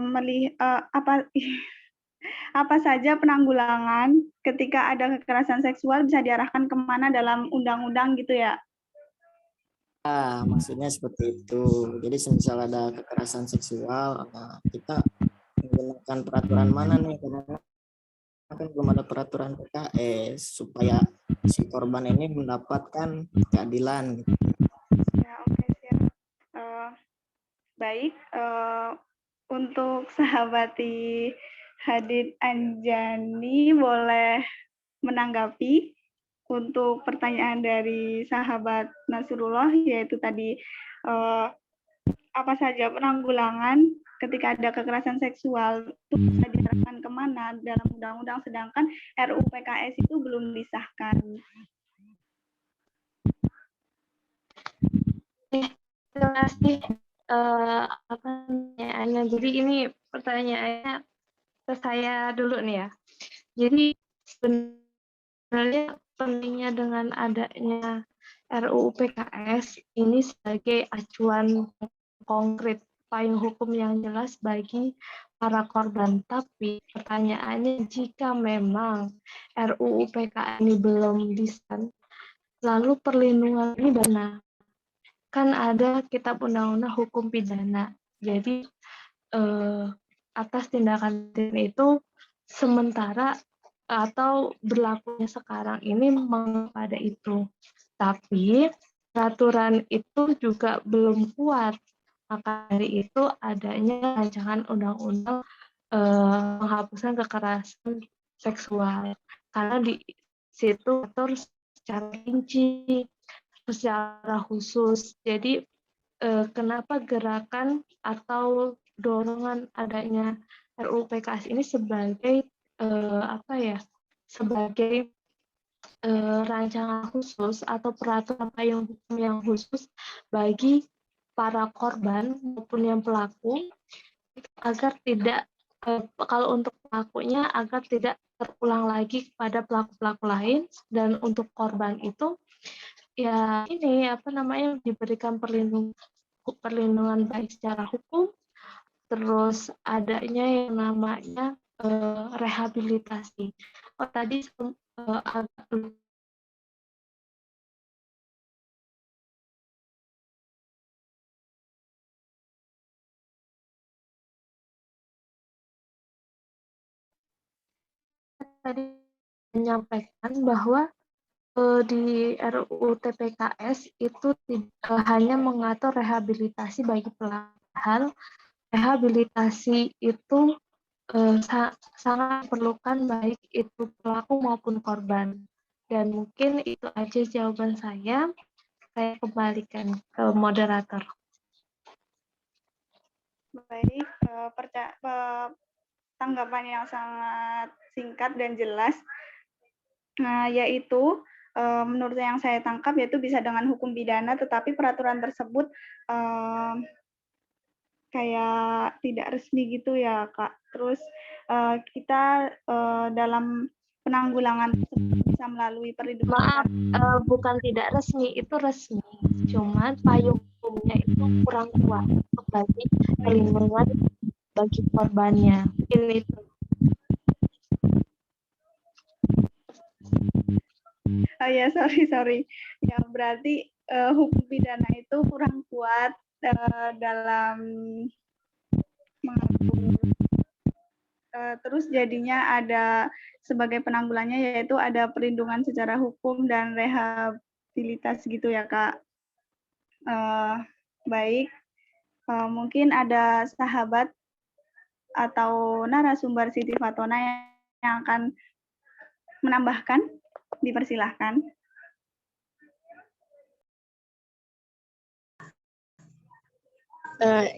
melihat apa saja penanggulangan ketika ada kekerasan seksual bisa diarahkan kemana dalam undang-undang gitu ya? Maksudnya seperti itu. Jadi semisal ada kekerasan seksual, kita menggunakan peraturan mana nih? Karena kan belum ada peraturan PKS supaya si korban ini mendapatkan keadilan. Gitu. Ya, oke, siap. Baik, untuk sahabati Hadid Anjani boleh menanggapi untuk pertanyaan dari sahabat Nasrullah, yaitu tadi apa saja penanggulangan ketika ada kekerasan seksual itu bisa diarahkan kemana dalam undang-undang, sedangkan RUU PKS itu belum disahkan. Terima kasih. Pertanyaannya. Jadi ini pertanyaannya ke saya dulu nih ya. Jadi sebenarnya pentingnya dengan adanya RUU PKS ini sebagai acuan konkret payung hukum yang jelas bagi para korban. Tapi pertanyaannya, jika memang RUU PKS ini belum disahkan, lalu perlindungan ini benar. Kan ada Kitab Undang-Undang Hukum Pidana. Jadi atas tindakan itu sementara atau berlakunya sekarang ini pada itu. Tapi peraturan itu juga belum kuat. Maka dari itu adanya rancangan undang-undang penghapusan kekerasan seksual. Karena di situ atur secara rinci, secara khusus. Jadi kenapa gerakan atau dorongan adanya RUU PKS ini sebagai sebagai rancangan khusus atau peraturan payung hukum yang khusus bagi para korban maupun yang pelaku, agar tidak kalau untuk pelakunya agar tidak terulang lagi kepada pelaku-pelaku lain, dan untuk korban itu ya ini diberikan perlindungan baik secara hukum, terus adanya yang namanya rehabilitasi. Tadi agak tadi menyampaikan bahwa di RUU TPKS itu hanya mengatur rehabilitasi bagi pelaku. Rehabilitasi itu sangat diperlukan baik itu pelaku maupun korban. Dan mungkin itu aja jawaban saya. Saya kembalikan ke moderator. Baik, tanggapan yang sangat singkat dan jelas. Nah, yaitu menurut yang saya tangkap yaitu bisa dengan hukum pidana, tetapi peraturan tersebut kayak tidak resmi gitu ya, Kak. Terus kita dalam penanggulangan bisa melalui perlindungan. Maaf, bukan tidak resmi, itu resmi. Cuman payung hukumnya itu kurang kuat untuk bagi perlindungan bagi korbannya. Ini itu. Oh ya, sorry. Ya, berarti hukum pidana itu kurang kuat dalam mengatur. Terus jadinya ada sebagai penanggulannya yaitu ada perlindungan secara hukum dan rehabilitas gitu ya, Kak. Baik, mungkin ada sahabat atau narasumber Siti Fatona yang akan menambahkan, dipersilahkan.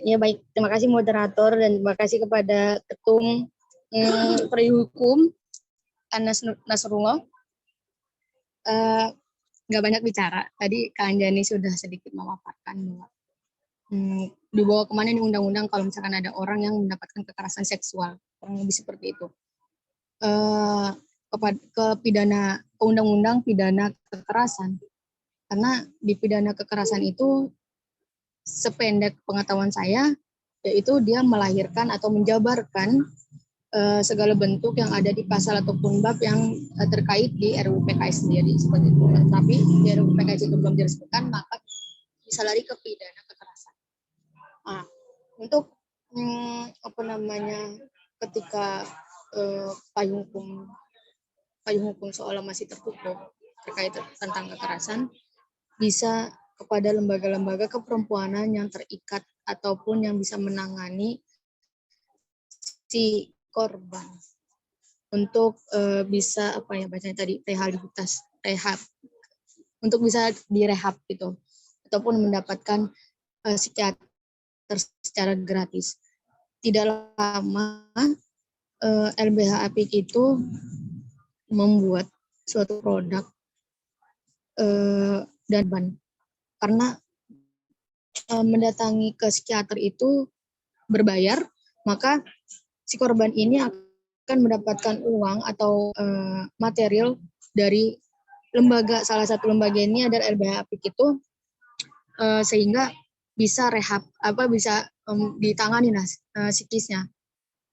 Ya baik, terima kasih moderator dan terima kasih kepada Ketum Prodi Hukum Anas Nasrullah. Nggak banyak bicara, tadi Kak Anjani sudah sedikit memaparkan bahwa dibawa kemana nih undang-undang kalau misalkan ada orang yang mendapatkan kekerasan seksual, kurang lebih seperti itu. Ke undang-undang pidana kekerasan, karena di pidana kekerasan itu sependek pengetahuan saya, yaitu dia melahirkan atau menjabarkan segala bentuk yang ada di pasal ataupun bab yang terkait di RUU PKS sendiri seperti itu. Tapi di RUU PKS itu belum diresmikan, maka bisa lari ke pidana kekerasan. Nah, untuk ketika payung hukum seolah masih tertutup terkait tentang kekerasan, bisa kepada lembaga-lembaga keperempuanan yang terikat ataupun yang bisa menangani si korban untuk bisa rehab untuk bisa direhab gitu, ataupun mendapatkan psikiater secara gratis. Tidak lama LBH Apik itu membuat suatu produk dan karena mendatangi ke psikiater itu berbayar, maka si korban ini akan mendapatkan uang atau material dari salah satu lembaga ini adalah LBH Apik itu, sehingga bisa rehab, bisa ditangani psikisnya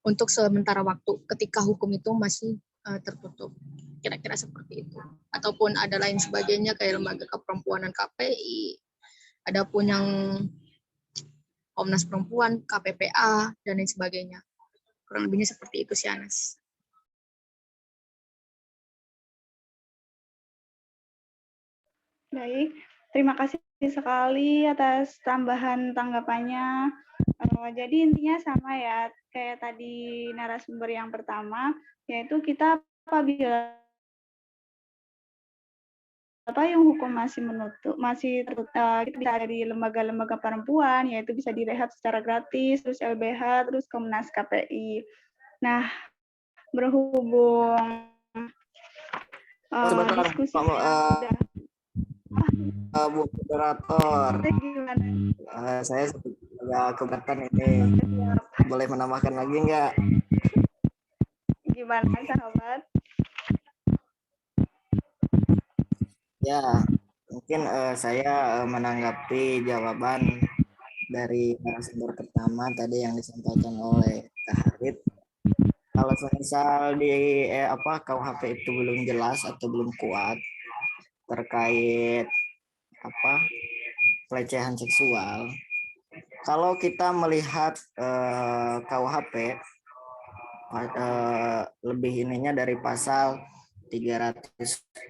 untuk sementara waktu ketika hukum itu masih tertutup. Kira-kira seperti itu. Ataupun ada lain sebagainya kayak lembaga keperempuanan KPI, ada pun yang Komnas Perempuan, KPPA, dan lain sebagainya. Kurang lebihnya seperti itu sih, Anas. Baik, terima kasih sekali atas tambahan tanggapannya. Jadi intinya sama ya, kayak tadi narasumber yang pertama, yaitu kita apabila payung hukum masih tertutup, kita bisa dari lembaga-lembaga perempuan, yaitu bisa direhab secara gratis, terus LBH, terus Komnas KPI. Nah, berhubung diskusi Bu Moderator, saya agak keberatan ini. Boleh menambahkan lagi nggak? Gimana, sahabat? Ya, mungkin saya menanggapi jawaban dari narasumber pertama tadi yang disampaikan oleh Kak Harit. Kalau misal di KUHP itu belum jelas atau belum kuat terkait pelecehan seksual, kalau kita melihat KUHP lebih ininya dari pasal 310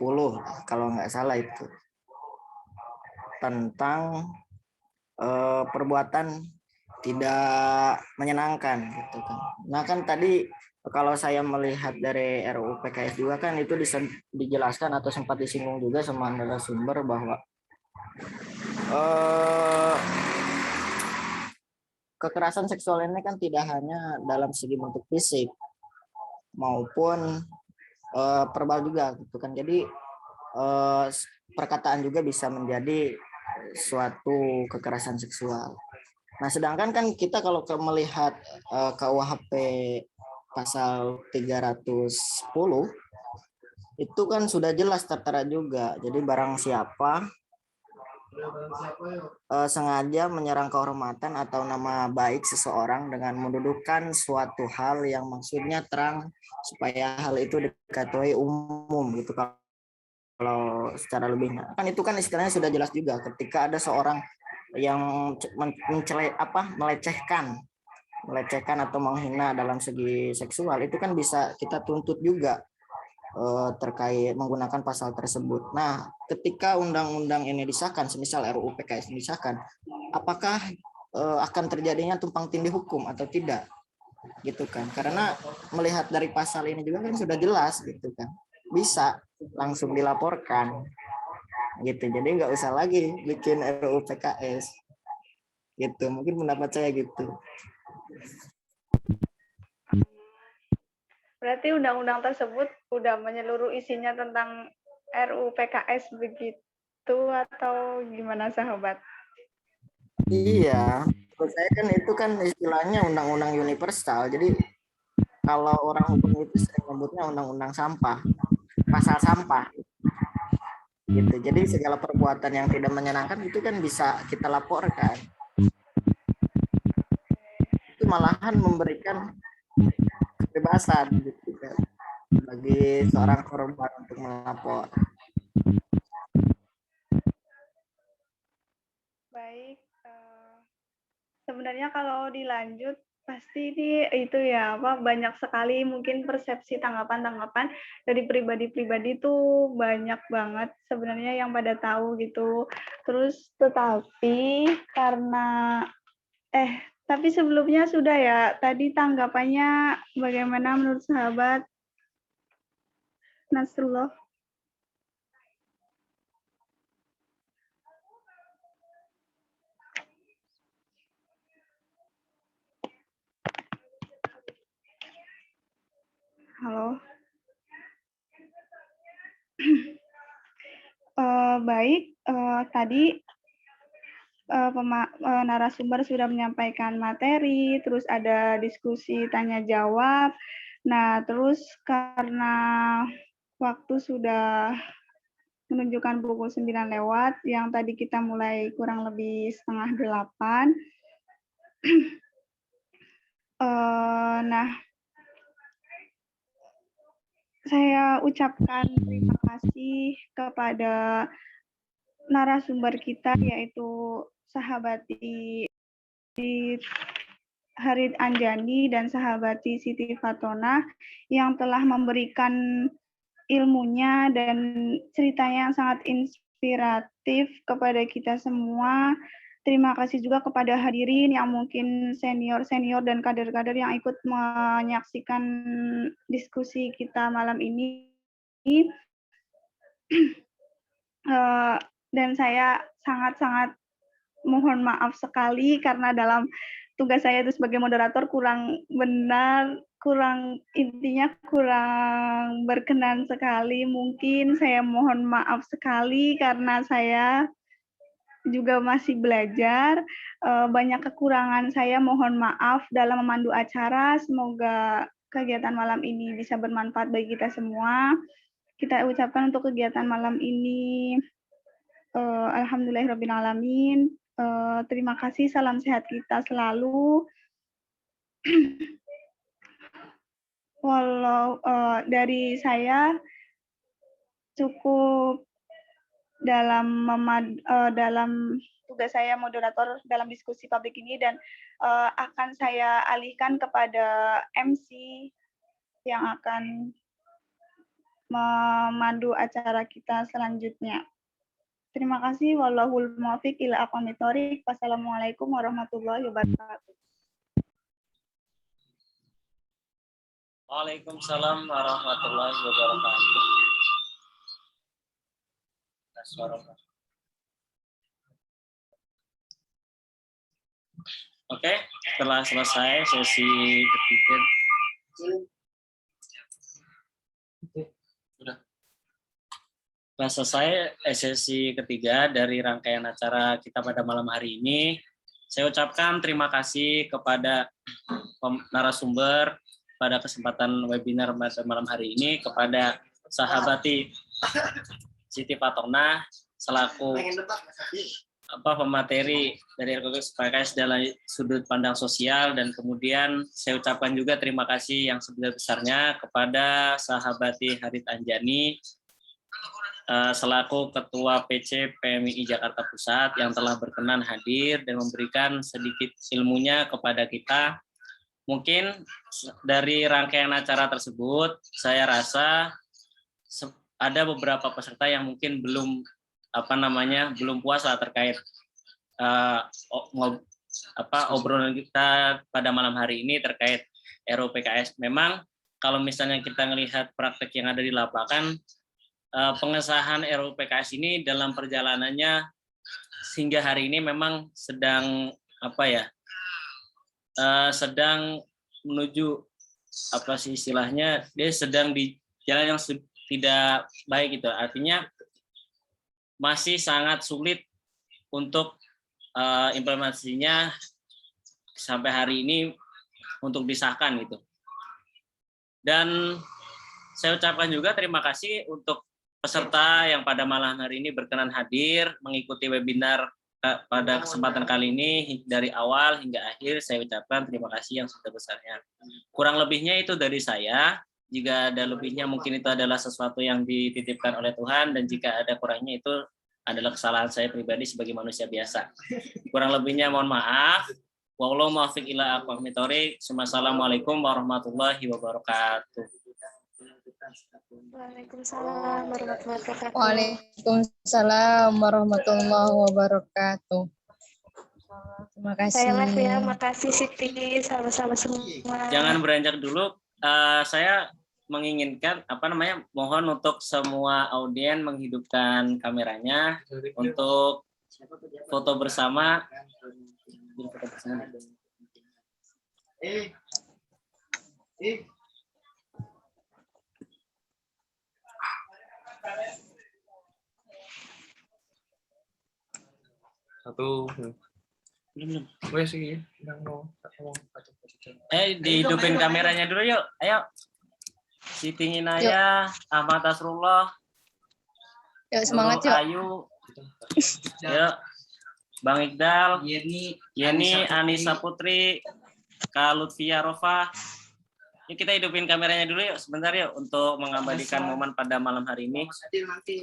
kalau nggak salah itu tentang perbuatan tidak menyenangkan gitu kan. Nah kan tadi kalau saya melihat dari RUU PKS juga kan itu dijelaskan atau sempat disinggung juga sama narasumber bahwa kekerasan seksual ini kan tidak hanya dalam segi bentuk fisik, maupun verbal juga gitu kan. Jadi perkataan juga bisa menjadi suatu kekerasan seksual. Nah, sedangkan kan kita kalau melihat KUHP pasal 310 itu kan sudah jelas tertera juga. Jadi barang siapa sengaja menyerang kehormatan atau nama baik seseorang dengan mendudukan suatu hal yang maksudnya terang supaya hal itu diketahui umum gitu. Kalau secara lebihnya kan itu kan istilahnya sudah jelas juga ketika ada seorang yang melecehkan atau menghina dalam segi seksual, itu kan bisa kita tuntut juga terkait menggunakan pasal tersebut. Nah, ketika undang-undang ini disahkan, semisal RUU PKS ini disahkan, apakah akan terjadinya tumpang tindih hukum atau tidak? Gitu kan. Karena melihat dari pasal ini juga kan sudah jelas gitu kan. Bisa langsung dilaporkan. Gitu. Jadi nggak usah lagi bikin RUU PKS. Gitu. Mungkin pendapat saya gitu. Berarti undang-undang tersebut udah menyeluruh isinya tentang RUU PKS begitu atau gimana sahabat? Iya, menurut saya kan itu kan istilahnya undang-undang universal. Jadi kalau orang hukum itu sering menyebutnya undang-undang sampah, pasal sampah. Gitu. Jadi segala perbuatan yang tidak menyenangkan itu kan bisa kita laporkan. Itu malahan memberikan kebebasan gitu kan bagi seorang korban untuk melapor. Baik, sebenarnya kalau dilanjut pasti ini itu ya banyak sekali mungkin persepsi tanggapan-tanggapan dari pribadi-pribadi tuh banyak banget sebenarnya yang pada tahu gitu. Terus tetapi karena tapi sebelumnya sudah ya tadi tanggapannya bagaimana menurut sahabat Nasrullah? Halo. Baik, tadi narasumber sudah menyampaikan materi, terus ada diskusi tanya jawab. Nah, terus karena waktu sudah menunjukkan pukul 9 lewat, yang tadi kita mulai kurang lebih 7:30. Nah, saya ucapkan terima kasih kepada narasumber kita yaitu sahabati Harid Anjani dan sahabati Siti Fatona yang telah memberikan ilmunya dan ceritanya yang sangat inspiratif kepada kita semua. Terima kasih juga kepada hadirin yang mungkin senior-senior dan kader-kader yang ikut menyaksikan diskusi kita malam ini. Dan saya sangat-sangat mohon maaf sekali karena dalam tugas saya itu sebagai moderator kurang benar, kurang berkenan sekali. Mungkin saya mohon maaf sekali karena saya juga masih belajar. Banyak kekurangan saya, mohon maaf dalam memandu acara. Semoga kegiatan malam ini bisa bermanfaat bagi kita semua. Kita ucapkan untuk kegiatan malam ini alhamdulillahirrabbilalamin. Terima kasih, salam sehat kita selalu. Walau dari saya cukup dalam tugas saya moderator dalam diskusi publik ini, dan akan saya alihkan kepada MC yang akan memandu acara kita selanjutnya. Terima kasih. Wallahul muwaffiq ila aqwamit thoriq. Wassalamualaikum warahmatullahi wabarakatuh. Waalaikumsalam warahmatullahi wabarakatuh. Oke, setelah selesai sesi ketiga Telah selesai sesi ketiga dari rangkaian acara kita pada malam hari ini. Saya ucapkan terima kasih kepada narasumber pada kesempatan webinar malam hari ini, kepada sahabati Siti Fatona selaku pemateri dari RKS dalam sudut pandang sosial, dan kemudian saya ucapkan juga terima kasih yang sebesar-besarnya kepada sahabati Harit Anjani selaku Ketua PC PMI Jakarta Pusat yang telah berkenan hadir dan memberikan sedikit ilmunya kepada kita. Mungkin dari rangkaian acara tersebut, saya rasa ada beberapa peserta yang mungkin belum belum puas lah terkait obrolan kita pada malam hari ini terkait RUU PKS. Memang kalau misalnya kita melihat praktek yang ada di lapangan, pengesahan RUU PKS ini dalam perjalanannya hingga hari ini memang sedang sedang menuju istilahnya, dia sedang di jalan yang tidak baik gitu. Artinya masih sangat sulit untuk implementasinya sampai hari ini untuk disahkan gitu. Dan saya ucapkan juga terima kasih untuk peserta yang pada malam hari ini berkenan hadir mengikuti webinar pada kesempatan kali ini dari awal hingga akhir. Saya ucapkan terima kasih yang sebesar-besarnya. Kurang lebihnya itu dari saya. Jika ada lebihnya mungkin itu adalah sesuatu yang dititipkan oleh Tuhan, dan jika ada kurangnya itu adalah kesalahan saya pribadi sebagai manusia biasa. Kurang lebihnya mohon maaf. Wallahu muwaffiq ila aqwamit thoriq. Wassalamualaikum warahmatullahi wabarakatuh. Waalaikumsalam warahmatullahi wabarakatuh. Waalaikumsalam warahmatullahi wabarakatuh. Terima kasih. Saya live ya, makasih Siti, sama-sama semua. Jangan beranjak dulu. Saya menginginkan mohon untuk semua audien menghidupkan kameranya untuk foto bersama. Satu. Belum. Wes sih, Dihidupin kameranya dulu yuk. Ayo. Siti Nginaya, Ahmad Asrullah. Yuk semangat yuk. Ayu. Yuk. Bang Iqdal, Yeni, Anissa Putri, Kak Lutfia Rofa. Yuk kita hidupin kameranya dulu yuk sebentar yuk untuk mengabadikan momen pada malam hari ini.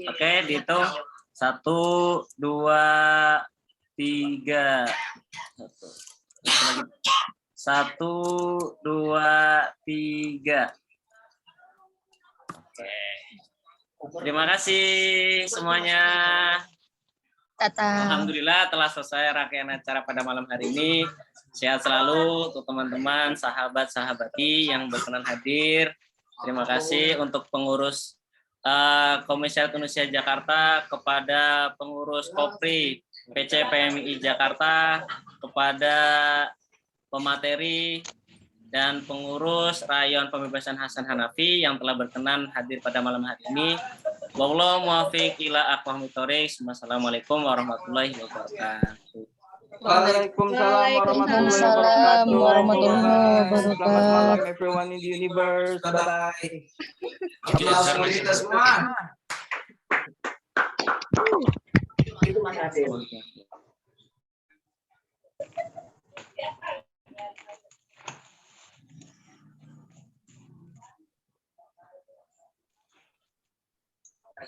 Oke, dihitung 1, 2, 3. 1, 2, 3. Oke. Terima kasih semuanya. Alhamdulillah telah selesai rangkaian acara pada malam hari ini. Sehat selalu untuk teman-teman, sahabat-sahabati yang berkenan hadir. Terima kasih untuk pengurus Komisariat Indonesia Jakarta, kepada pengurus Kopri PC PMI Jakarta, kepada pemateri dan pengurus Rayon Pembebasan Hasan Hanafi yang telah berkenan hadir pada malam hari ini. Wallahu muwaffiq ila aqwamit thoriq. Wassalamualaikum warahmatullahi wabarakatuh. Waalaikumsalam warahmatullahi wabarakatuh. Selamat malam everyone in the universe. Bye-bye. Selamat kita semua.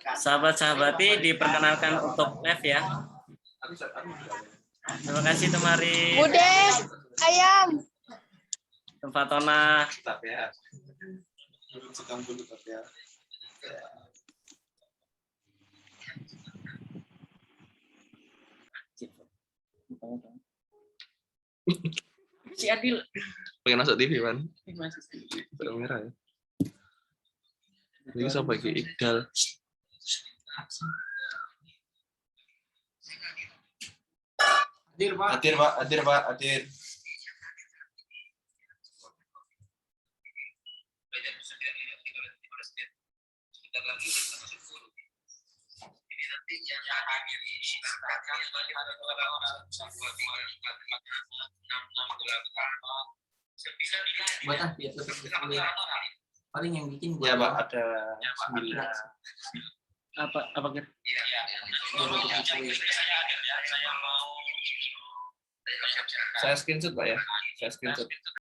Sahabat-sahabati diperkenalkan untuk live ya. Terima kasih Temari. Bude, ayam. Fatona. Tetap ya. Si Adil. Pengen masuk TV kan? Merah ya. Ini sampai ke Iqdal. Hadir Pak, hadir Pak, hadir. Buat apa ya? Paling yang bikin Ya, Pak, ada 9. Apa kira? Saya screenshot, Pak ya. Saya screenshot.